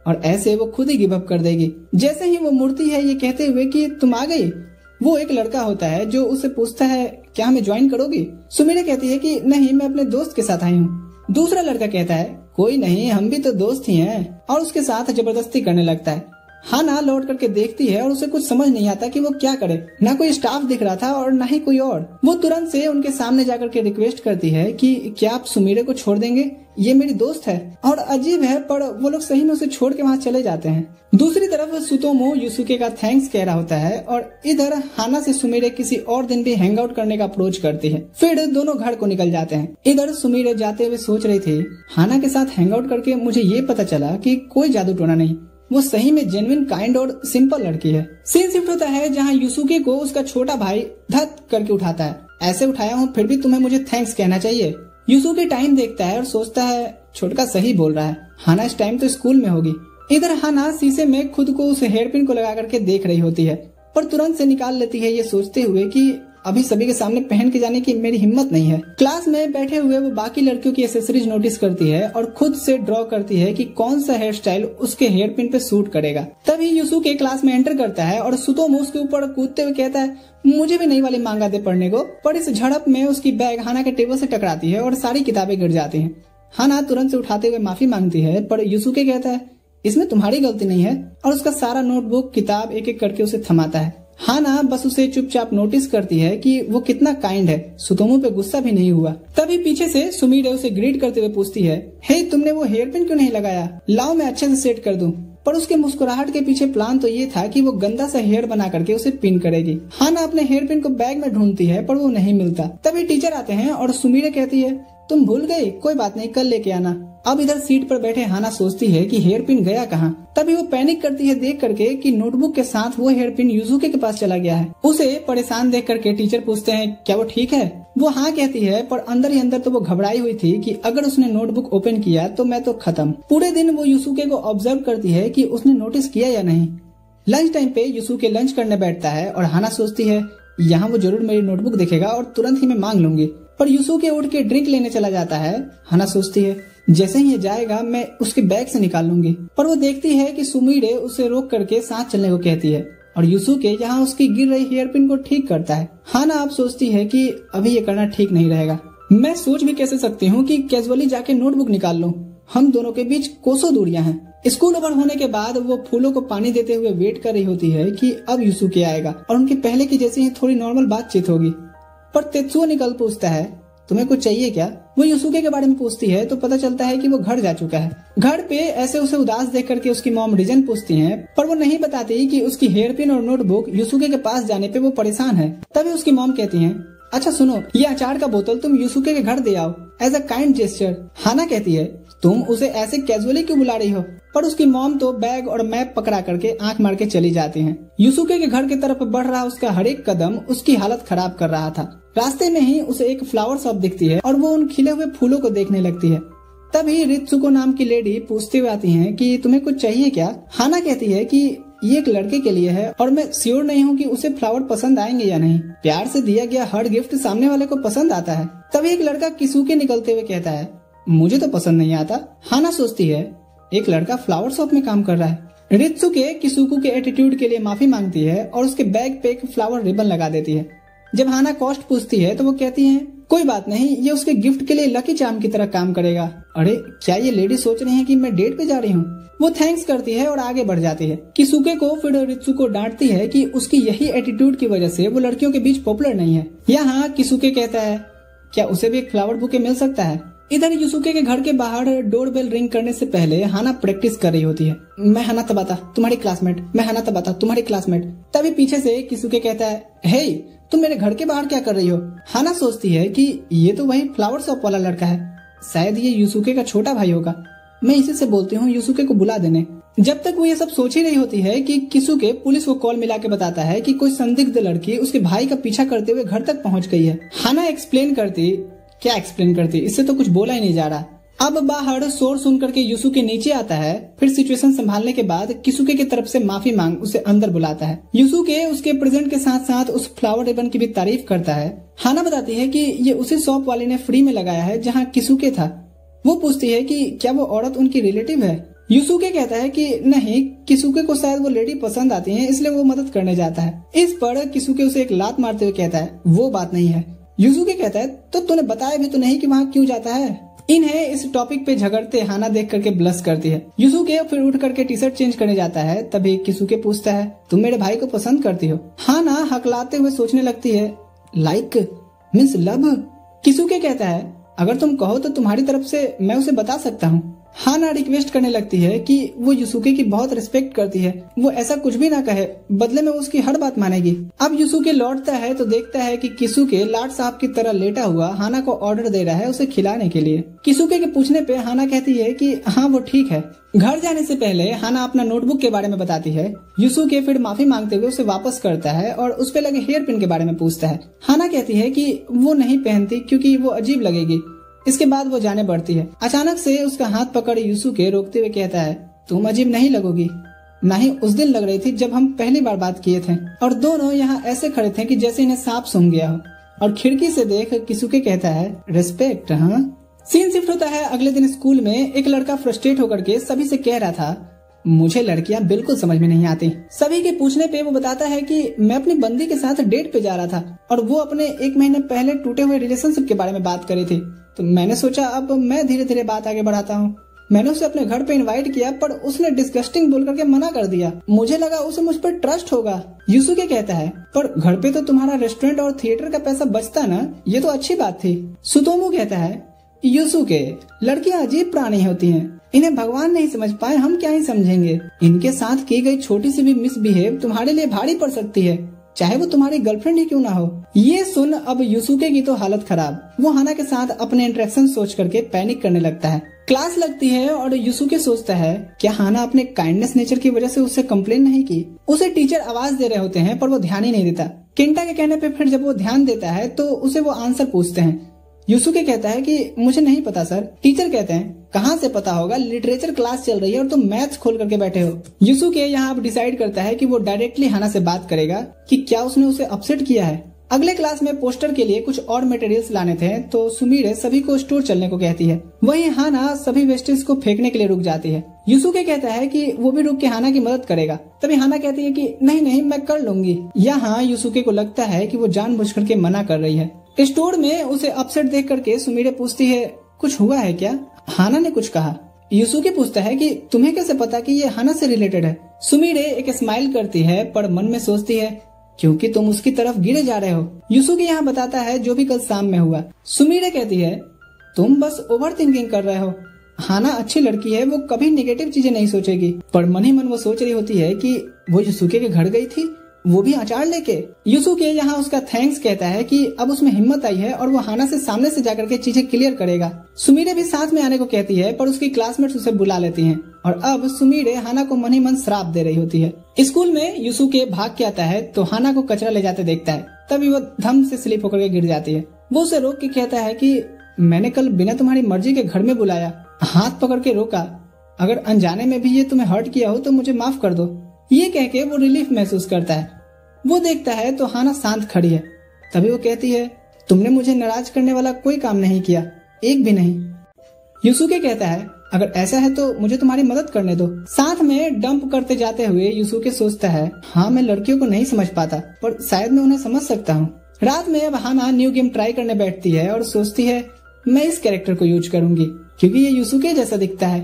[SPEAKER 1] और ऐसे वो खुद ही गिव अप कर देगी। जैसे ही वो मुड़ती है ये कहते हुए कि तुम आ गई, वो एक लड़का होता है जो उसे पूछता है क्या हमें ज्वाइन करोगी? सुमिरे कहती है कि नहीं, मैं अपने दोस्त के साथ आई हूँ। दूसरा लड़का कहता है कोई नहीं, हम भी तो दोस्त ही हैं, और उसके साथ जबरदस्ती करने लगता है। हाना लौट करके देखती है और उसे कुछ समझ नहीं आता कि वो क्या करे। ना कोई स्टाफ दिख रहा था और ना ही कोई और। वो तुरंत से उनके सामने जाकर के रिक्वेस्ट करती है कि क्या आप सुमिरे को छोड़ देंगे, ये मेरी दोस्त है। और अजीब है पर वो लोग सही में उसे छोड़ के वहाँ चले जाते हैं। दूसरी तरफ सुतोमो यूसुके का थैंक्स कह रहा होता है और इधर हाना से सुमिरे किसी और दिन भी हैंग आउट करने का अप्रोच करती है। फिर दोनों घर को निकल जाते हैं। इधर सुमिरे जाते हुए सोच रही थी हाना के साथ हैंग आउट करके मुझे ये पता चला कि कोई जादू टोना नहीं, वो सही में जेन्युइन, काइंड और सिंपल लड़की है। सीन शिफ्ट होता है जहाँ युसुके को उसका छोटा भाई धत करके उठाता है। ऐसे उठाया हूँ फिर भी तुम्हें मुझे थैंक्स कहना चाहिए। युसुके टाइम देखता है और सोचता है छोटका सही बोल रहा है, हाना इस टाइम तो स्कूल में होगी। इधर हाना शीशे में खुद को उस हेयरपिन को लगा करके देख रही होती है, पर तुरंत से निकाल लेती है, ये सोचते हुए कि अभी सभी के सामने पहन के जाने की मेरी हिम्मत नहीं है। क्लास में बैठे हुए वो बाकी लड़कियों की एक्सेसरीज नोटिस करती है और खुद से ड्रॉ करती है कि कौन सा हेयर स्टाइल उसके हेयर पिन पे सूट करेगा। तभी युसुके क्लास में एंटर करता है और सुतोमो उसके ऊपर कूदते हुए कहता है मुझे भी नई वाली मांगा दे पढ़ने को। पर इस झड़प में उसकी बैग हाना के टेबल से टकराती है और सारी किताबें गिर जाती हैं। हाना तुरंत से उठाते हुए माफी मांगती है, पर युसुके कहता है इसमें तुम्हारी गलती नहीं है और उसका सारा नोटबुक किताब एक एक करके उसे थमाता है। हाना बस उसे चुपचाप नोटिस करती है कि वो कितना काइंड है, सुतोमो पे गुस्सा भी नहीं हुआ। तभी पीछे से सुमीरे उसे ग्रीट करते हुए पूछती है, हे तुमने वो हेयर पिन क्यों नहीं लगाया, लाओ मैं अच्छे से सेट कर दूं। पर उसके मुस्कुराहट के पीछे प्लान तो ये था कि वो गंदा सा हेयर बना करके उसे पिन करेगी। हाना अपने हेयर पिन को बैग में ढूंढती है पर वो नहीं मिलता। तभी टीचर आते हैं और सुमीरे कहती है तुम भूल गई, कोई बात नहीं कल लेके आना। अब इधर सीट पर बैठे हाना सोचती है कि हेयर पिन गया कहाँ। तभी वो पैनिक करती है देख करके कि नोटबुक के साथ वो हेयर पिन युसुके के पास चला गया है। उसे परेशान देख करके टीचर पूछते हैं क्या वो ठीक है। वो हाँ कहती है, पर अंदर ही अंदर तो वो घबराई हुई थी कि अगर उसने नोटबुक ओपन किया तो मैं तो खत्म। पूरे दिन वो युसुके को ऑब्जर्व करती है कि उसने नोटिस किया या नहीं। लंच टाइम पे युसुके लंच करने बैठता है और हाना सोचती है यहाँ वो जरूर मेरी नोटबुक देखेगा और तुरंत ही मैं मांग लूंगी। पर युसुके उठ के ड्रिंक लेने चला जाता है। हाना सोचती है जैसे ही ये जाएगा मैं उसके बैग से निकाल लूंगी। पर वो देखती है कि सुमीरे उसे रोक करके साथ चलने को कहती है और युसुके यहाँ उसकी गिर रही हेयर पिन को ठीक करता है। हाना अब सोचती है कि अभी ये करना ठीक नहीं रहेगा। मैं सोच भी कैसे सकती हूँ कि कैजुअली जाके नोटबुक निकाल लूं। हम दोनों के बीच कोसों दूरियां हैं। स्कूल ओवर होने के बाद वो फूलों को पानी देते हुए वेट कर रही होती है कि अब युसुके आएगा और उनकी पहले की जैसी ही थोड़ी नॉर्मल बातचीत होगी। पर तेत्सुओ निकल पूछता है तुम्हें कुछ चाहिए क्या। वो युसुके के बारे में पूछती है तो पता चलता है कि वो घर जा चुका है। घर पे ऐसे उसे उदास देख करके उसकी मॉम रीजन पूछती है, पर वो नहीं बताती कि उसकी हेयर पिन और नोटबुक युसुके के पास जाने पे वो परेशान है। तभी उसकी मॉम कहती है अच्छा सुनो, ये अचार का बोतल तुम युसुके के घर दे आओ एज अ काइंड जेस्चर। हाना कहती है तुम उसे ऐसे कैजुअली क्यों बुला रही हो। पर उसकी मॉम तो बैग और मैप पकड़ा करके आंख मार के चली जाती हैं। युसुके के घर की तरफ बढ़ रहा उसका हर एक कदम उसकी हालत खराब कर रहा था। रास्ते में ही उसे एक फ्लावर शॉप दिखती है और वो उन खिले हुए फूलों को देखने लगती है। तभी रित्सुको नाम की लेडी पूछते हुए आती हैं कि तुम्हें कुछ चाहिए क्या। हाना कहती है कि ये एक लड़के के लिए है और मैं श्योर नहीं हूँ कि उसे फ्लावर पसंद आएंगे या नहीं। प्यार से दिया गया हर गिफ्ट सामने वाले को पसंद आता है। तभी एक लड़का किसुके निकलते हुए कहता है मुझे तो पसंद नहीं आता। हाना सोचती है एक लड़का फ्लावर शॉप में काम कर रहा है। रित्सुके किसुको के एटीट्यूड के लिए माफी मांगती है और उसके बैग पे एक फ्लावर रिबन लगा देती है। जब हाना कॉस्ट पूछती है तो वो कहती है कोई बात नहीं, ये उसके गिफ्ट के लिए लकी चार्म की तरह काम करेगा। अरे क्या ये लेडी सोच रही है कि मैं डेट पे जा रही हूँ। वो थैंक्स करती है और आगे बढ़ जाती है। किसुके को फिर रित्सुको डांटती है कि उसकी यही एटीट्यूड की वजह से वो लड़कियों के बीच पॉपुलर नहीं है। यहाँ किसुके कहता है क्या उसे भी एक फ्लावर बुके मिल सकता है। इधर युसुके के घर के बाहर डोरबेल रिंग करने से पहले हाना प्रैक्टिस कर रही होती है। मैं हाना तबाता तुम्हारी क्लासमेट, मैं हाना तबाता तुम्हारी क्लासमेट। तभी पीछे से किसुके कहता है हे तुम मेरे घर के बाहर क्या कर रही हो। हाना सोचती है कि ये तो वही फ्लावर शॉप वाला लड़का है, शायद ये युसुके का छोटा भाई होगा। मैं इसी से बोलती हूँ युसुके को बुला देने। जब तक वो ये सब सोच ही रही होती है कि किसुके पुलिस को कॉल मिला के बताता है कि कोई संदिग्ध लड़की उसके भाई का पीछा करते हुए घर तक पहुंच गई है। हाना एक्सप्लेन करती, इससे तो कुछ बोला ही नहीं जा रहा। अब बाहर शोर सुन करके युसुके नीचे आता है। फिर सिचुएशन संभालने के बाद किसुके की तरफ से माफी मांग उसे अंदर बुलाता है। युसुके उसके प्रेजेंट के साथ साथ उस फ्लावर रिबन की भी तारीफ करता है। हाना बताती है कि ये उसी शॉप वाले ने फ्री में लगाया है जहाँ किसुके था। वो पूछती है कि क्या वो औरत उनकी रिलेटिव है। युसुके कहता है कि नहीं, किसुके को शायद वो लेडी पसंद आती है इसलिए वो मदद करने जाता है। इस पर किसुके उसे एक लात मारते हुए कहता है वो बात नहीं है। युसुके कहता है तो तूने बताया भी तो नहीं कि वहाँ क्यों जाता है। इन्हें इस टॉपिक पे झगड़ते हाना देख करके ब्लश करती है। युसुके फिर उठ करके टी शर्ट चेंज करने जाता है। तभी किसुके पूछता है तुम मेरे भाई को पसंद करती हो। हाना हकलाते हुए सोचने लगती है लाइक मीन्स लव। किसुके कहता है अगर तुम कहो तो तुम्हारी तरफ से मैं उसे बता सकता हूँ। हाना रिक्वेस्ट करने लगती है कि वो युसुके की बहुत रिस्पेक्ट करती है, वो ऐसा कुछ भी ना कहे, बदले में उसकी हर बात मानेगी। अब युसुके लौटता है तो देखता है कि किसुके लाट साहब की तरह लेटा हुआ हाना को ऑर्डर दे रहा है उसे खिलाने के लिए। किसुके के पूछने पे हाना कहती है कि हाँ वो ठीक है। घर जाने से पहले हाना अपना नोटबुक के बारे में बताती है। युसुके फिर माफी मांगते हुए उसे वापस करता है और उस पे लगे हेयर पिन के बारे में पूछता है। हाना कहती है कि वो नहीं पहनती क्योंकि वो अजीब लगेगी। इसके बाद वो जाने बढ़ती है। अचानक से उसका हाथ पकड़ युसुके रोकते हुए कहता है, तुम अजीब नहीं लगोगी, ना ही उस दिन लग रही थी जब हम पहली बार बात किए थे। और दोनों यहाँ ऐसे खड़े थे कि जैसे इन्हें सांप सूंघ गया हो। और खिड़की से देख किसुके कहता है, रिस्पेक्ट। हाँ। सीन शिफ्ट होता है अगले दिन स्कूल में। एक लड़का फ्रस्ट्रेट होकर के सभी से कह रहा था, मुझे लड़कियां बिल्कुल समझ में नहीं आती। सभी के पूछने पे वो बताता है कि मैं अपनी बंदी के साथ डेट पे जा रहा था और वो अपने 1 महीने पहले टूटे हुए रिलेशनशिप के बारे में बात करी थी। तो मैंने सोचा अब मैं धीरे धीरे बात आगे बढ़ाता हूँ। मैंने उसे अपने घर पे इनवाइट किया पर उसने डिस्गस्टिंग बोल करके मना कर दिया। मुझे लगा उसे मुझ पर ट्रस्ट होगा। युसुके कहता है, पर घर पे तो तुम्हारा रेस्टोरेंट और थिएटर का पैसा बचता ना, ये तो अच्छी बात थी। सुतोमू कहता है, युसुके, लड़कियां अजीब प्राणी होती हैं, इन्हें भगवान नहीं समझ पाए, हम क्या ही समझेंगे। इनके साथ की गई छोटी सी भी मिसबिहेव तुम्हारे लिए भारी पड़ सकती है, चाहे वो तुम्हारी गर्लफ्रेंड ही क्यों ना हो। ये सुन अब युसुके की तो हालत खराब। वो हाना के साथ अपने इंटरेक्शन सोच करके पैनिक करने लगता है। क्लास लगती है और युसुके सोचता है, क्या हाना अपने काइंडनेस नेचर की वजह से उससे कंप्लेन नहीं की। उसे टीचर आवाज दे रहे होते हैं पर वो ध्यान ही नहीं देता। केंटा के कहने पे फिर जब वो ध्यान देता है तो उसे वो आंसर पूछते हैं। युसुके कहता है कि मुझे नहीं पता सर। टीचर कहते हैं, कहाँ से पता होगा, लिटरेचर क्लास चल रही है और तुम मैथ्स खोल करके बैठे हो। युसुके यहाँ अब डिसाइड करता है कि वो डायरेक्टली हाना से बात करेगा कि क्या उसने उसे अपसेट किया है। अगले क्लास में पोस्टर के लिए कुछ और मटेरियल्स लाने थे तो सुमीरे सभी को स्टोर चलने को कहती है। वहीं हाना सभी वेस्टेज को फेंकने के लिए रुक जाती है। युसुके कहता है कि वो भी रुक के हाना की मदद करेगा। तभी हाना कहती है कि नहीं नहीं मैं कर लूंगी। यहाँ युसुके को लगता है कि वो जानबूझ करके मना कर रही है। स्टोर में उसे अपसेट देख करके सुमीरे पूछती है, कुछ हुआ है क्या? हाना ने कुछ कहा। युसुके पूछता है कि तुम्हें कैसे पता कि ये हाना से रिलेटेड है? सुमीरे एक स्माइल करती है पर मन में सोचती है, क्योंकि तुम उसकी तरफ गिरे जा रहे हो। युसुके यहाँ बताता है जो भी कल शाम में हुआ। सुमीरे कहती है, तुम बस ओवर थिंकिंग कर रहे हो। हाना अच्छी लड़की है, वो कभी नेगेटिव चीजें नहीं सोचेगी। पर मन ही मन वो सोच रही होती है कि वो युसुके के घर गई थी, वो भी अचार लेके। युसुके यहाँ उसका थैंक्स कहता है कि अब उसमें हिम्मत आई है और वो हाना से सामने से जाकर के चीजें क्लियर करेगा। सुमीरे भी साथ में आने को कहती है पर उसकी क्लासमेट्स उसे बुला लेती हैं और अब सुमीरे हाना को मन ही मन श्राप दे रही होती है। स्कूल में युसुके भाग के आता है तो हाना को कचरा ले जाते देखता है। तभी वो धम से स्लिप होकर के गिर जाती है। वो उसे रोक के कहता है कि मैंने कल बिना तुम्हारी मर्जी के घर में बुलाया, हाथ पकड़ के रोका, अगर अनजाने में भी ये तुम्हें हर्ट किया हो तो मुझे माफ कर दो। ये कह के वो रिलीफ महसूस करता है। वो देखता है तो हाना शांत खड़ी है। तभी वो कहती है, तुमने मुझे नाराज करने वाला कोई काम नहीं किया, एक भी नहीं। युसुके कहता है, अगर ऐसा है तो मुझे तुम्हारी मदद करने दो। साथ में डंप करते जाते हुए युसुके सोचता है, हाँ मैं लड़कियों को नहीं समझ पाता पर शायद मैं उन्हें समझ सकता हूँ। रात में अब हाना न्यू गेम ट्राई करने बैठती है और सोचती है मैं इस कैरेक्टर को यूज करूंगी क्योंकि ये युसुके जैसा दिखता है।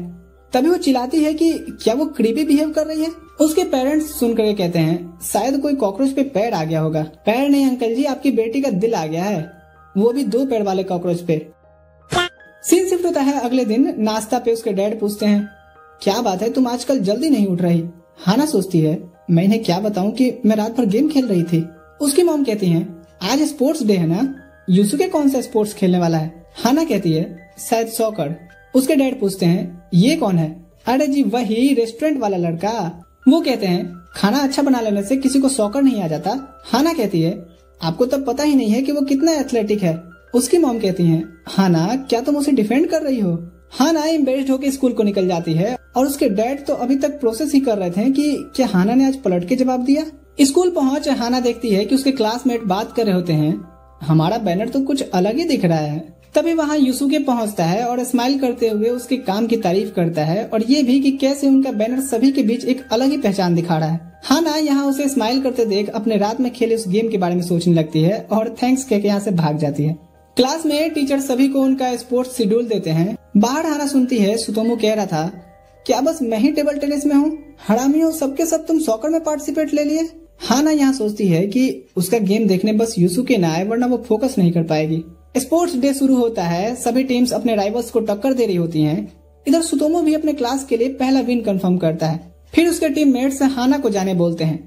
[SPEAKER 1] तभी वो चिल्लाती है कि क्या वो क्रीपी बिहेव कर रही है। उसके पेरेंट्स सुनकर कहते हैं, शायद कोई कॉकरोच पे पैर आ गया होगा। पैर नहीं अंकल जी, आपकी बेटी का दिल आ गया है, वो भी 2 पैर वाले कॉकरोच पे। सीन शिफ्ट होता है अगले दिन। नाश्ता पे उसके डैड पूछते हैं, क्या बात है तुम आजकल जल्दी नहीं उठ रही? हाना सोचती है, मैं इन्हें क्या बताऊं कि मैं रात भर गेम खेल रही थी। उसकी मॉम कहती है, आज स्पोर्ट्स डे है ना, युसुके कौन सा स्पोर्ट्स खेलने वाला है? हाना कहती है, शायद सॉकर। उसके डैड पूछते हैं, ये कौन है? अरे जी वही रेस्टोरेंट वाला लड़का। वो कहते हैं, खाना अच्छा बना लेने से किसी को सॉकर नहीं आ जाता। हाना कहती है, आपको तब पता ही नहीं है कि वो कितना एथलेटिक है। उसकी मॉम कहती है, हाना क्या तुम उसे डिफेंड कर रही हो? हाना एम्बेरस्ड होकर स्कूल को निकल जाती है और उसके डैड तो अभी तक प्रोसेस ही कर रहे थे कि क्या हाना ने आज पलट के जवाब दिया। स्कूल पहुंच हाना देखती है कि उसके क्लासमेट बात कर रहे होते हैं, हमारा बैनर तो कुछ अलग ही दिख रहा है। तभी वहाँ युसुके पहुंचता है और स्माइल करते हुए उसके काम की तारीफ करता है और ये भी कि कैसे उनका बैनर सभी के बीच एक अलग ही पहचान दिखा रहा है। हाना यहाँ उसे स्माइल करते देख अपने रात में खेले उस गेम के बारे में सोचने लगती है और थैंक्स कह के यहाँ से भाग जाती है। क्लास में टीचर सभी को उनका स्पोर्ट्स शेड्यूल देते हैं। बाहर हाना सुनती है, सुतोमू कह रहा था, क्या बस मैं ही टेबल टेनिस में हूँ? हरामियों, सबके सब तुम सॉकर में पार्टिसिपेट ले लिए। हाना यहाँ सोचती है कि उसका गेम देखने बस युसुके ना आए वरना वो फोकस नहीं कर पाएगी। स्पोर्ट्स डे शुरू होता है। सभी टीम्स अपने राइवल्स को टक्कर दे रही होती हैं। इधर सुतोमो भी अपने क्लास के लिए पहला विन कंफर्म करता है। फिर उसके टीममेट्स हाना को जाने बोलते हैं।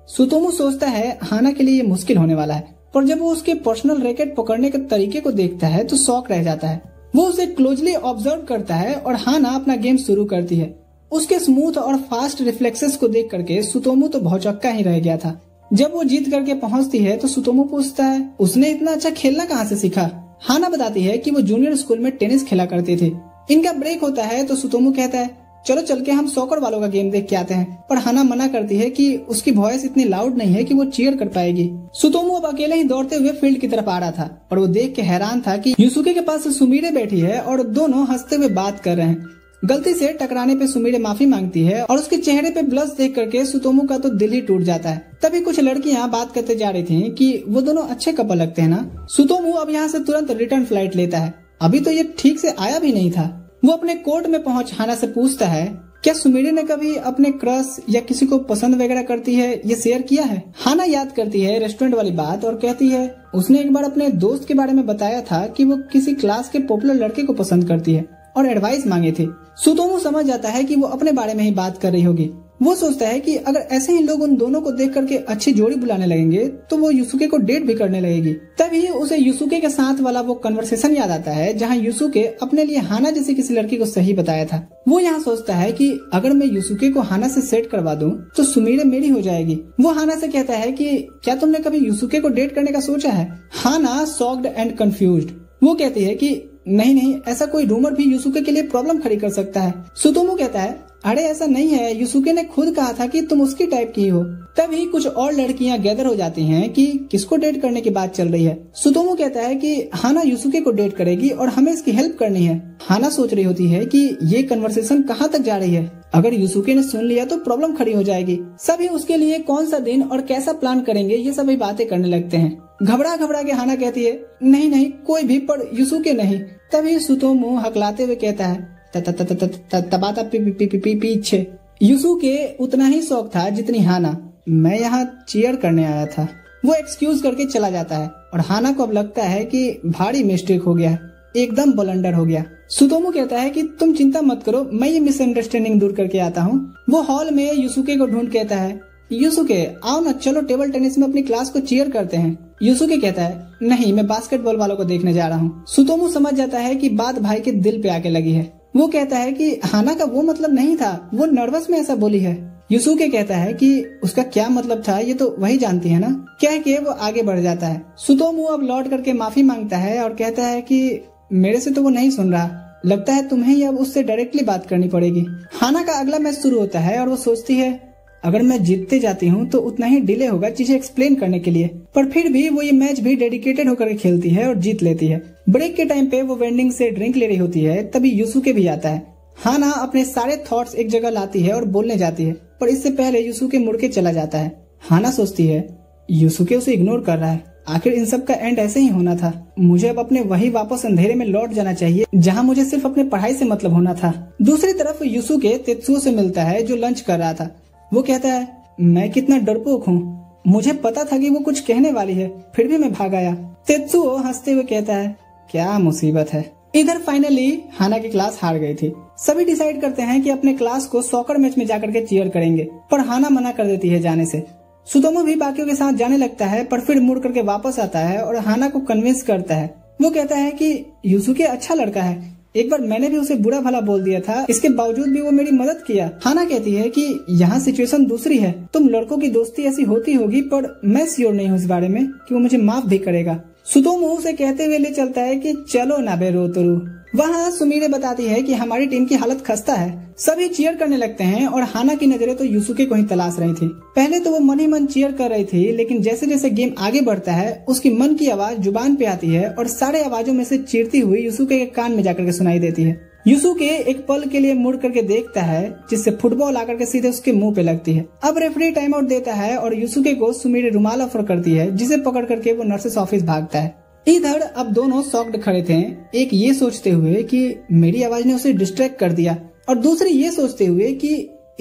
[SPEAKER 1] सुतोमो सोचता है हाना के लिए ये मुश्किल होने वाला है, पर जब वो उसके पर्सनल रैकेट पकड़ने के तरीके को देखता है तो शॉक रह जाता है। वो उसे क्लोजली ऑब्जर्व करता है और हाना अपना गेम शुरू करती है। उसके स्मूथ और फास्ट रिफ्लेक्सेस को देख करके सुतोमो तो भौचक्का ही रह गया था। जब वो जीत करके पहुंचती है तो सुतोमो पूछता है उसने इतना अच्छा खेलना कहाँ से सीखा। हाना बताती है कि वो जूनियर स्कूल में टेनिस खेला करती थी। इनका ब्रेक होता है तो सुतोमो कहता है चलो चल के हम सॉकर वालों का गेम देख के आते हैं, पर हाना मना करती है कि उसकी वॉइस इतनी लाउड नहीं है कि वो चीयर कर पाएगी। सुतोमो अब अकेले ही दौड़ते हुए फील्ड की तरफ आ रहा था और वो देख के हैरान था कि युसुके के पास सुमीरे बैठी है और दोनों हंसते हुए बात कर रहे हैं। गलती से टकराने पे सुमीरे माफी मांगती है और उसके चेहरे पे ब्लश देख करके सुतोमो का तो दिल ही टूट जाता है। तभी कुछ लड़कियां बात करते जा रही थी कि वो दोनों अच्छे कपल लगते हैं ना। सुतोमो अब यहाँ से तुरंत रिटर्न फ्लाइट लेता है। अभी तो ये ठीक से आया भी नहीं था। वो अपने कोर्ट में पहुंच हाना से पूछता है क्या सुमीरे ने कभी अपने क्रश या किसी को पसंद वगैरह करती है ये शेयर किया है। हाना याद करती है रेस्टोरेंट वाली बात और कहती है उसने एक बार अपने दोस्त के बारे में बताया था कि वो किसी क्लास के पॉपुलर लड़के को पसंद करती है और एडवाइस मांगे थे। सुतोमो समझ जाता है कि वो अपने बारे में ही बात कर रही होगी। वो सोचता है कि अगर ऐसे ही लोग उन दोनों को देख करके अच्छी जोड़ी बुलाने लगेंगे तो वो युसुके को डेट भी करने लगेगी। तभी उसे युसुके के साथ वाला वो कन्वर्सेशन याद आता है जहाँ युसुके अपने लिए हाना जैसी किसी लड़की को सही बताया था। वो यहाँ सोचता है कि अगर मैं युसुके को हाना से सेट करवा दूं तो सुमीरे मेरी हो जाएगी। वो हाना से कहता है कि क्या तुमने कभी युसुके को डेट करने का सोचा है। हाना शॉक्ड एंड कंफ्यूज्ड। वो कहती है कि नहीं, ऐसा कोई रूमर भी युसुके के लिए प्रॉब्लम खड़ी कर सकता है। सुतोमो कहता है अरे ऐसा नहीं है, युसुके ने खुद कहा था कि तुम उसकी टाइप की हो। तभी कुछ और लड़कियां गैदर हो जाती हैं कि किसको डेट करने की बात चल रही है। सुतोमो कहता है कि हाना युसुके को डेट करेगी और हमें इसकी हेल्प करनी है। हाना सोच रही होती है कि ये कन्वर्सेशन कहाँ तक जा रही है। अगर युसुके ने सुन लिया तो प्रॉब्लम खड़ी हो जाएगी। सभी उसके लिए कौन सा दिन और कैसा प्लान करेंगे ये सभी बातें करने लगते हैं। घबरा के हाना कहती है नहीं कोई भी, पर युसुके नहीं। तभी सुतोमो हकलाते हुए कहता है तबाता पीछे। युसुके उतना ही शौक था जितनी हाना। मैं यहाँ चीयर करने आया था। वो एक्सक्यूज करके चला जाता है और हाना को अब लगता है कि भारी मिस्टेक हो गया, एकदम ब्लंडर हो गया। सुतोमो कहता है कि तुम चिंता मत करो, मैं ये मिसअंडरस्टैंडिंग दूर करके आता हूँ। वो हॉल में युसुके को ढूंढ कहता है युसुके आओ ना, चलो टेबल टेनिस में अपनी क्लास को चीयर करते हैं। युसुके कहता है नहीं, मैं बास्केटबॉल वालों को देखने जा रहा हूँ। सुतोमो समझ जाता है कि बात भाई के दिल पे आके लगी है। वो कहता है कि हाना का वो मतलब नहीं था, वो नर्वस में ऐसा बोली है। युसुके कहता है कि उसका क्या मतलब था ये तो वही जानती है ना। कह के वो आगे बढ़ जाता है। सुतोमो अब लौट करके माफी मांगता है और कहता है कि मेरे से तो वो नहीं सुन रहा, लगता है तुम्हें ही अब उससे डायरेक्टली बात करनी पड़ेगी। हाना का अगला मैच शुरू होता है और वो सोचती है अगर मैं जीतते जाती हूँ तो उतना ही डिले होगा चीजें एक्सप्लेन करने के लिए, पर फिर भी वो ये मैच भी डेडिकेटेड होकर खेलती है और जीत लेती है। ब्रेक के टाइम पे वो वेंडिंग से ड्रिंक ले रही होती है, तभी युसुके भी आता है। हाना अपने सारे थॉट्स एक जगह लाती है और बोलने जाती है, पर इससे पहले युसुके मुड़ के चला जाता है। हाना सोचती है युसुके उसे इग्नोर कर रहा है, आखिर इन सब का एंड ऐसे ही होना था। मुझे अब अपने वही वापस अंधेरे में लौट जाना चाहिए जहाँ मुझे सिर्फ अपने पढ़ाई से मतलब होना था। दूसरी तरफ युसुके तेत्सुओ से मिलता है जो लंच कर रहा था। वो कहता है मैं कितना डरपोक हूँ, मुझे पता था कि वो कुछ कहने वाली है, फिर भी मैं भाग आया। तेत्सुओ हंसते हुए कहता है क्या मुसीबत है। इधर फाइनली हाना की क्लास हार गई थी। सभी डिसाइड करते हैं कि अपने क्लास को सॉकर मैच में जाकर के चीयर करेंगे, पर हाना मना कर देती है जाने से। सुतोमो भी बाकियों के साथ जाने लगता है, पर फिर मुड़ करके वापस आता है और हाना को कन्विंस करता है। वो कहता है कि युसुके अच्छा लड़का है, एक बार मैंने भी उसे बुरा भला बोल दिया था, इसके बावजूद भी वो मेरी मदद किया। हाना कहती है कि यहाँ सिचुएशन दूसरी है, तुम लड़कों की दोस्ती ऐसी होती होगी, पर मैं श्योर नहीं हूँ इस बारे में कि वो मुझे माफ भी करेगा। सुतोमो उसे कहते हुए ले चलता है कि चलो ना बे रोतरू। वहाँ सुमीरे बताती है कि हमारी टीम की हालत खस्ता है। सभी चीयर करने लगते हैं और हाना की नजरें तो युसुके को ही तलाश रही थी। पहले तो वो मन ही मन चीयर कर रही थी, लेकिन जैसे जैसे गेम आगे बढ़ता है उसकी मन की आवाज जुबान पे आती है और सारे आवाजों में से चीरती हुई युसुके के कान में जाकर के सुनाई देती है। युसुके एक पल के लिए मुड़ करके देखता है, जिससे फुटबॉल आकर के सीधे उसके मुंह पे लगती है। अब रेफरी टाइम आउट देता है और युसुके को सुमीरे रुमाल ऑफर करती है, जिसे पकड़ करके वो नर्सेस ऑफिस भागता है। इधर अब दोनों शॉक्ड खड़े थे, एक ये सोचते हुए कि मेरी आवाज ने उसे डिस्ट्रैक्ट कर दिया और दूसरी ये सोचते हुए कि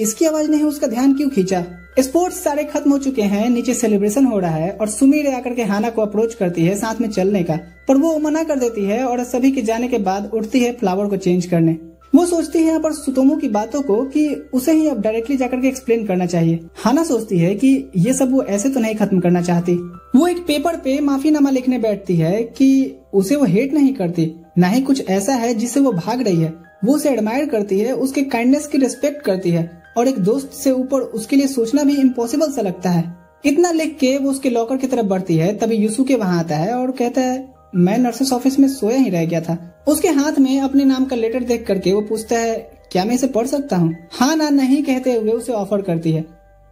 [SPEAKER 1] इसकी आवाज ने उसका ध्यान क्यों खींचा। स्पोर्ट्स सारे खत्म हो चुके हैं, नीचे सेलिब्रेशन हो रहा है और सुमीरे आकर के हाना को अप्रोच करती है साथ में चलने का, पर वो मना कर देती है और सभी के जाने के बाद उठती है फ्लावर को चेंज करने। वो सोचती है यहाँ पर सुतोमो की बातों को कि उसे ही अब डायरेक्टली जाकर के एक्सप्लेन करना चाहिए। हाना सोचती है कि ये सब वो ऐसे तो नहीं खत्म करना चाहती। वो एक पेपर पे माफीनामा लिखने बैठती है कि उसे वो हेट नहीं करती, ना ही कुछ ऐसा है जिससे वो भाग रही है। वो उसे एडमायर करती है, उसके काइंडनेस की रिस्पेक्ट करती है और एक दोस्त से ऊपर उसके लिए सोचना भी इम्पॉसिबल सा लगता है। इतना लिख के वो उसके लॉकर की तरफ बढ़ती है, तभी यूसुके वहाँ आता है और कहता है मैं नर्सेस ऑफिस में सोया ही रह गया था। उसके हाथ में अपने नाम का लेटर देख करके वो पूछता है क्या मैं इसे पढ़ सकता हूँ? हाँ ना नहीं कहते हुए उसे ऑफर करती है।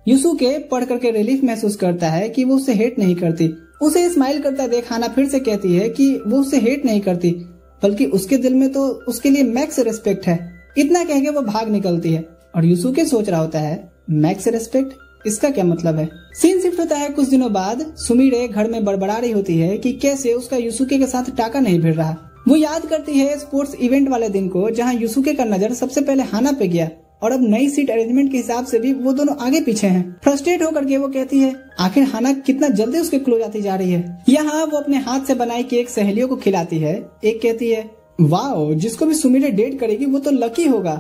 [SPEAKER 1] यूसुके पढ़ करके रिलीफ महसूस करता है कि वो उसे हेट नहीं करती। उसे स्माइल करता देख हाना फिर से कहती है कि वो उसे हेट नहीं करती, बल्कि उसके दिल में तो उसके लिए मैक्स रिस्पेक्ट है। इतना कह के वो भाग निकलती है और यूसुके सोच रहा होता है मैक्स रिस्पेक्ट, इसका क्या मतलब है? सीन शिफ्ट होता है कुछ दिनों बाद। सुमिरे घर में बड़बड़ा रही होती है कि कैसे उसका यूसुके के साथ टाका नहीं भिड़ रहा। वो याद करती है स्पोर्ट्स इवेंट वाले दिन को जहां यूसुके का नजर सबसे पहले हाना पे गया और अब नई सीट अरेंजमेंट के हिसाब से भी वो दोनों आगे पीछे हैं। फ्रस्ट्रेट होकर के वो कहती है आखिर हाना कितना जल्दी उसके क्लोज आती जा रही है। यहाँ वो अपने हाथ से बनाई केक सहेलियों को खिलाती है। एक कहती है वाओ, जिसको भी सुमिरे डेट करेगी वो तो लकी होगा।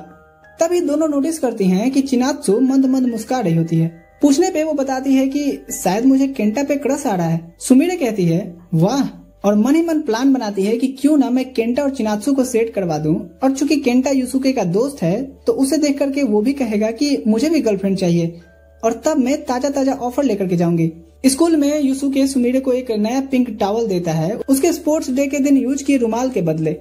[SPEAKER 1] तभी दोनों नोटिस करती हैं कि चिनात्सु मंद मंद मुस्कुरा रही होती है। पूछने पे वो बताती है कि शायद मुझे केंटा पे क्रश आ रहा है। सुमिरे कहती है वाह, और मन ही मन प्लान बनाती है कि क्यों ना मैं केंटा और चिनात्सु को सेट करवा दूं, और चूंकि केंटा यूसुके का दोस्त है तो उसे देख करके वो भी कहेगा कि मुझे भी गर्लफ्रेंड चाहिए, और तब मैं ताजा ताजा ऑफर लेकर के जाऊंगी। स्कूल में यूसुके सुमिरे को एक नया पिंक टॉवल देता है उसके स्पोर्ट्स डे के दिन यूज किए रुमाल के बदले।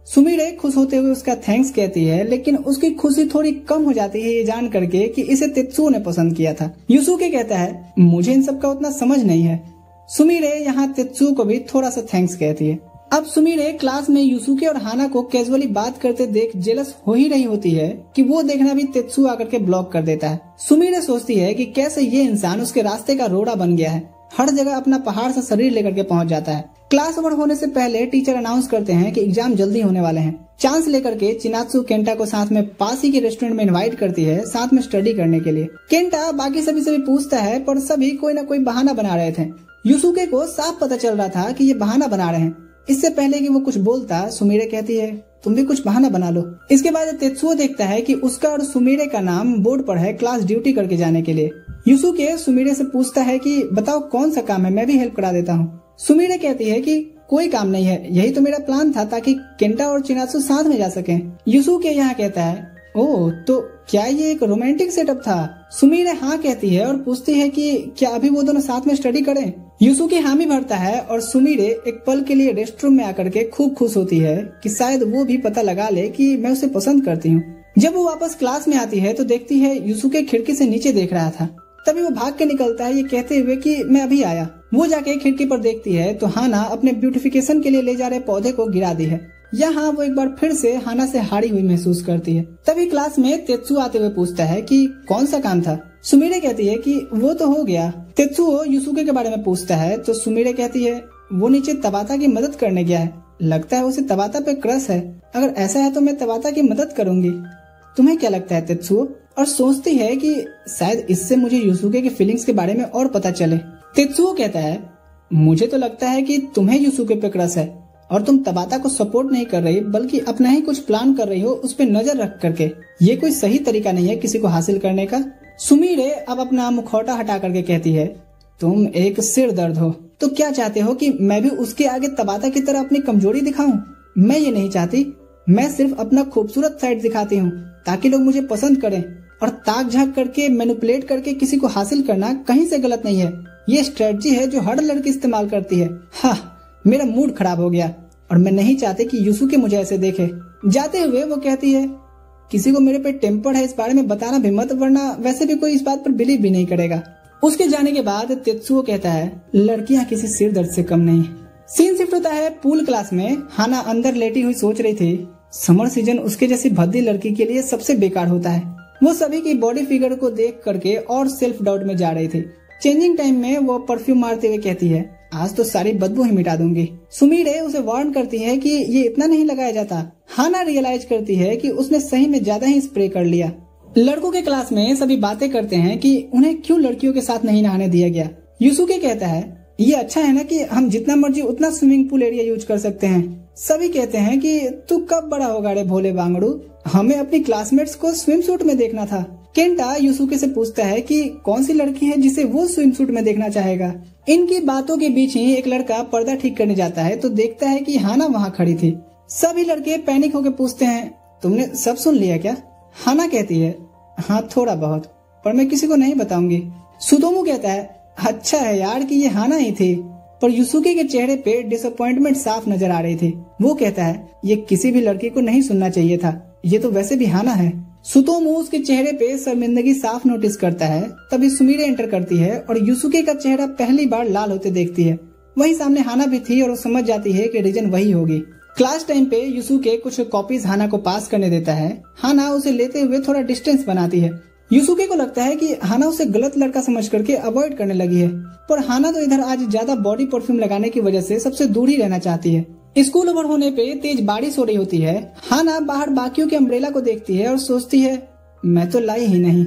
[SPEAKER 1] सुमिरे खुश होते हुए उसका थैंक्स कहती है, लेकिन उसकी खुशी थोड़ी कम हो जाती है ये जान करके कि इसे तेत्सुओ ने पसंद किया था। यूसुके कहता है मुझे इन सब का उतना समझ नहीं है। सुमिरे यहाँ तेत्सुओ को भी थोड़ा सा थैंक्स कहती है। अब सुमिरे क्लास में यूसुके और हाना को कैजुअली बात करते देख जेलस हो ही रही होती है कि वो देखना भी तेत्सुओ आकर के ब्लॉक कर देता है। सुमिरे सोचती है कि कैसे ये इंसान उसके रास्ते का रोड़ा बन गया है, हर जगह अपना पहाड़ सा शरीर लेकर के पहुंच जाता है। क्लास ओवर होने से पहले टीचर अनाउंस करते हैं कि एग्जाम जल्दी होने वाले हैं। चांस लेकर के चिनात्सु केंटा को साथ में पास ही के रेस्टोरेंट में इनवाइट करती है साथ में स्टडी करने के लिए। केंटा बाकी सभी से भी पूछता है पर सभी कोई ना कोई बहाना बना रहे थे। यूसुके को साफ पता चल रहा था कि ये बहाना बना रहे हैं। इससे पहले कि वो कुछ बोलता सुमिरे कहती है तुम भी कुछ बहाना बना लो। इसके बाद तेत्सुओ देखता है कि उसका और सुमिरे का नाम बोर्ड पर है क्लास ड्यूटी करके जाने के लिए। यूसुके सुमिरे से पूछता है कि बताओ कौन सा काम है, मैं भी हेल्प करा देता हूँ। सुमिरे कहती है कि कोई काम नहीं है, यही तो मेरा प्लान था ताकि केंटा और चिनात्सु साथ में जा सकें। यूसुके यहाँ कहता है ओह, तो क्या ये एक रोमांटिक सेटअप था? सुमिरे हाँ कहती है और पूछती है कि क्या अभी वो दोनों साथ में स्टडी करें। यूसुके हामी भरता है और सुमिरे एक पल के लिए रेस्टरूम में आकर के खूब खुश होती है कि शायद वो भी पता लगा ले कि मैं उसे पसंद करती हूँ। जब वो वापस क्लास में आती है तो देखती है यूसुके खिड़की से नीचे देख रहा था। तभी वो भाग के निकलता है ये कहते हुए कि मैं अभी आया। वो जाके खिड़की पर देखती है तो हाना अपने ब्यूटिफिकेशन के लिए ले जा रहे पौधे को गिरा दी है। यहाँ वो एक बार फिर से हाना से हारी हुई महसूस करती है। तभी क्लास में तेत्सुओ आते हुए पूछता है कि कौन सा काम था। सुमिरे कहती है कि वो तो हो गया। तेत्सुओ यूसुके के बारे में पूछता है तो सुमिरे कहती है वो नीचे तबाता की मदद करने गया है, लगता है उसे तबाता पे क्रश है। अगर ऐसा है तो मैं तबाता की मदद करूंगी। तुम्हें क्या लगता है तेत्सुओ? और सोचती है कि शायद इससे मुझे यूसुके की फीलिंग्स के बारे में और पता चले। तेत्सुओ कहता है मुझे तो लगता है कि तुम्हें यूसुके पे क्रश है और तुम तबाता को सपोर्ट नहीं कर रही बल्कि अपना ही कुछ प्लान कर रही हो उस पे नजर रख करके। ये कोई सही तरीका नहीं है किसी को हासिल करने का। सुमिरे अब अपना मुखौटा हटा करके कहती है तुम एक सिर दर्द हो, तो क्या चाहते हो कि मैं भी उसके आगे तबाता की तरह अपनी कमजोरी दिखाऊं? मैं ये नहीं चाहती, मैं सिर्फ अपना खूबसूरत साइड दिखाती हूँ ताकि लोग मुझे पसंद करें, और ताक झाक करके मैनिपुलेट करके किसी को हासिल करना कहीं से गलत नहीं है। ये स्ट्रेटजी है जो हर लड़की इस्तेमाल करती है। हाँ, मेरा मूड खराब हो गया और मैं नहीं चाहती कि यूसुके मुझे ऐसे देखे। जाते हुए वो कहती है किसी को मेरे पे टेम्पर्ड है इस बारे में बताना भी मत, वरना वैसे भी कोई इस बात पर बिलीव भी नहीं करेगा। उसके जाने के बाद तेत्सुओ कहता है लड़कियां किसी सिर दर्द से कम नहीं। सीन शिफ्ट होता है पूल क्लास में। हाना अंदर लेटी हुई सोच रही थी समर सीजन उसके जैसी भद्दी लड़की के लिए सबसे बेकार होता है। वो सभी की बॉडी फिगर को देख करके और सेल्फ डाउट में जा रही थी। चेंजिंग टाइम में वो परफ्यूम मारते हुए कहती है आज तो सारी बदबू ही मिटा दूंगी। सुमिरे उसे वार्न करती है कि ये इतना नहीं लगाया जाता। हाना रियलाइज करती है कि उसने सही में ज्यादा ही स्प्रे कर लिया। लड़कों के क्लास में सभी बातें करते हैं कि उन्हें क्यों लड़कियों के साथ नहीं नहाने दिया गया। यूसुके कहता है ये अच्छा है ना कि हम जितना मर्जी उतना स्विमिंग पूल एरिया यूज कर सकते हैं। सभी कहते हैं कि तू कब बड़ा होगा रे भोले बांगड़ू, हमें अपनी क्लासमेट्स को स्विम सूट में देखना था। केंटा युसुके से पूछता है कि कौन सी लड़की है जिसे वो स्विम सूट में देखना चाहेगा। इनकी बातों के बीच ही एक लड़का पर्दा ठीक करने जाता है तो देखता है कि हाना वहाँ खड़ी थी। सभी लड़के पैनिक होकर पूछते हैं, तुमने सब सुन लिया क्या? हाना कहती है, हाँ थोड़ा बहुत, पर मैं किसी को नहीं बताऊंगी। सुतोमू कहता है, अच्छा है यार कि ये हाना ही थी। पर युसुके के चेहरे पे डिसअपॉइंटमेंट साफ नजर आ रही थी। वो कहता है, ये किसी भी लड़की को नहीं सुनना चाहिए था, ये तो वैसे भी हाना है। सुतोमू उसके चेहरे पे शर्मिंदगी साफ नोटिस करता है। तभी सुमिरे एंटर करती है और युसुके का चेहरा पहली बार लाल होते देखती है। वहीं सामने हाना भी थी और वो समझ जाती है कि रीजन वही होगी। क्लास टाइम पे युसुके कुछ कॉपीज हाना को पास करने देता है। हाना उसे लेते हुए थोड़ा डिस्टेंस बनाती है। युसुके को लगता है कि हाना उसे गलत लड़का समझ करके अवॉइड करने लगी है, पर हाना तो इधर आज ज्यादा बॉडी परफ्यूम लगाने की वजह से सबसे दूर ही रहना चाहती है। स्कूल ओवर होने पे तेज बारिश हो रही होती है। हाना बाहर बाकियों के अम्ब्रेला को देखती है और सोचती है, मैं तो लाई ही नहीं।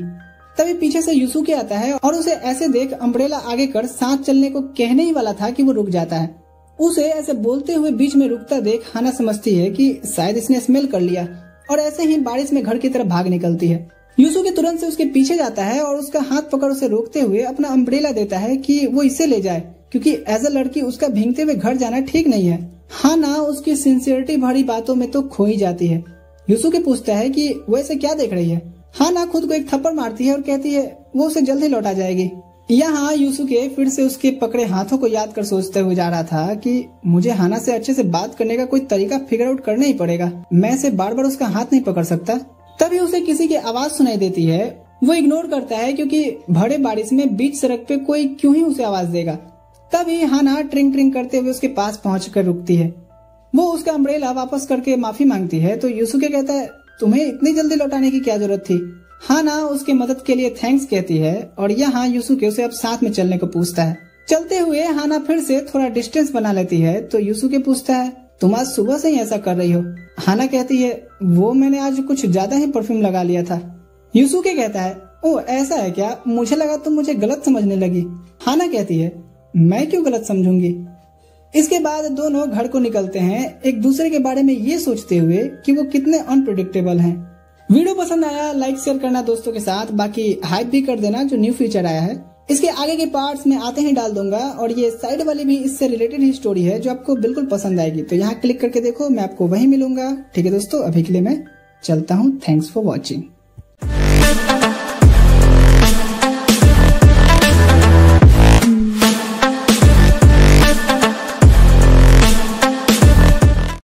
[SPEAKER 1] तभी पीछे से युसुके आता है और उसे ऐसे देख अम्ब्रेला आगे कर साथ चलने को कहने ही वाला था कि वो रुक जाता है। उसे ऐसे बोलते हुए बीच में रुकता देख हाना समझती है कि शायद इसने स्मेल कर लिया और ऐसे ही बारिश में घर की तरफ भाग निकलती है। युसुके तुरंत से उसके पीछे जाता है और उसका हाथ पकड़ उसे रोकते हुए अपना अम्ब्रेला देता है कि वो इसे ले जाए, क्योंकि एज अ लड़की उसका भीगते हुए घर जाना ठीक नहीं है। हाना उसकी सिंसियरिटी भरी बातों में तो खो ही जाती है। युसुके पूछता है कि वो ऐसे क्या देख रही है। हाना खुद को एक थप्पड़ मारती है और कहती है वो उसे जल्दी लौटा जाएगी। यहाँ युसुके फिर से उसके पकड़े हाथों को याद कर सोचते हुए जा रहा था कि मुझे हाना से अच्छे से बात करने का कोई तरीका फिगर आउट करना ही पड़ेगा। मैं इसे बार बार उसका हाथ नहीं पकड़ सकता। तभी उसे किसी की आवाज सुनाई देती है। वो इग्नोर करता है क्योंकि भरे बारिश में बीच सड़क पे कोई क्यों ही उसे आवाज देगा। तभी हाना ट्रिंग ट्रिंग करते हुए उसके पास पहुंचकर रुकती है। वो उसका अम्ब्रेला वापस करके माफी मांगती है तो युसुके कहता है, तुम्हें इतनी जल्दी लौटाने की क्या जरूरत थी। हाना उसके मदद के लिए थैंक्स कहती है और यहाँ युसुके उसे अब साथ में चलने को पूछता है। चलते हुए हाना फिर से थोड़ा डिस्टेंस बना लेती है तो युसुके पूछता है, तुम आज सुबह से ही ऐसा कर रही हो। हाना कहती है, वो मैंने आज कुछ ज्यादा ही परफ्यूम लगा लिया था। युसुके कहता है, ओ ऐसा है क्या, मुझे लगा तुम मुझे गलत समझने लगी। हाना कहती है, मैं क्यों गलत समझूंगी। इसके बाद दोनों घर को निकलते हैं, एक दूसरे के बारे में ये सोचते हुए कि वो कितने अनप्रेडिक्टेबल हैं। वीडियो पसंद आया लाइक शेयर करना दोस्तों के साथ, बाकी हाइप भी कर देना जो न्यू फीचर आया है। इसके आगे के पार्ट्स में आते ही डाल दूंगा और ये साइड वाली भी इससे रिलेटेड ही स्टोरी है जो आपको बिल्कुल पसंद आएगी। तो यहाँ क्लिक करके देखो, मैं आपको वहीं मिलूंगा। ठीक है दोस्तों, अभी के लिए मैं चलता हूँ। Thanks for watching.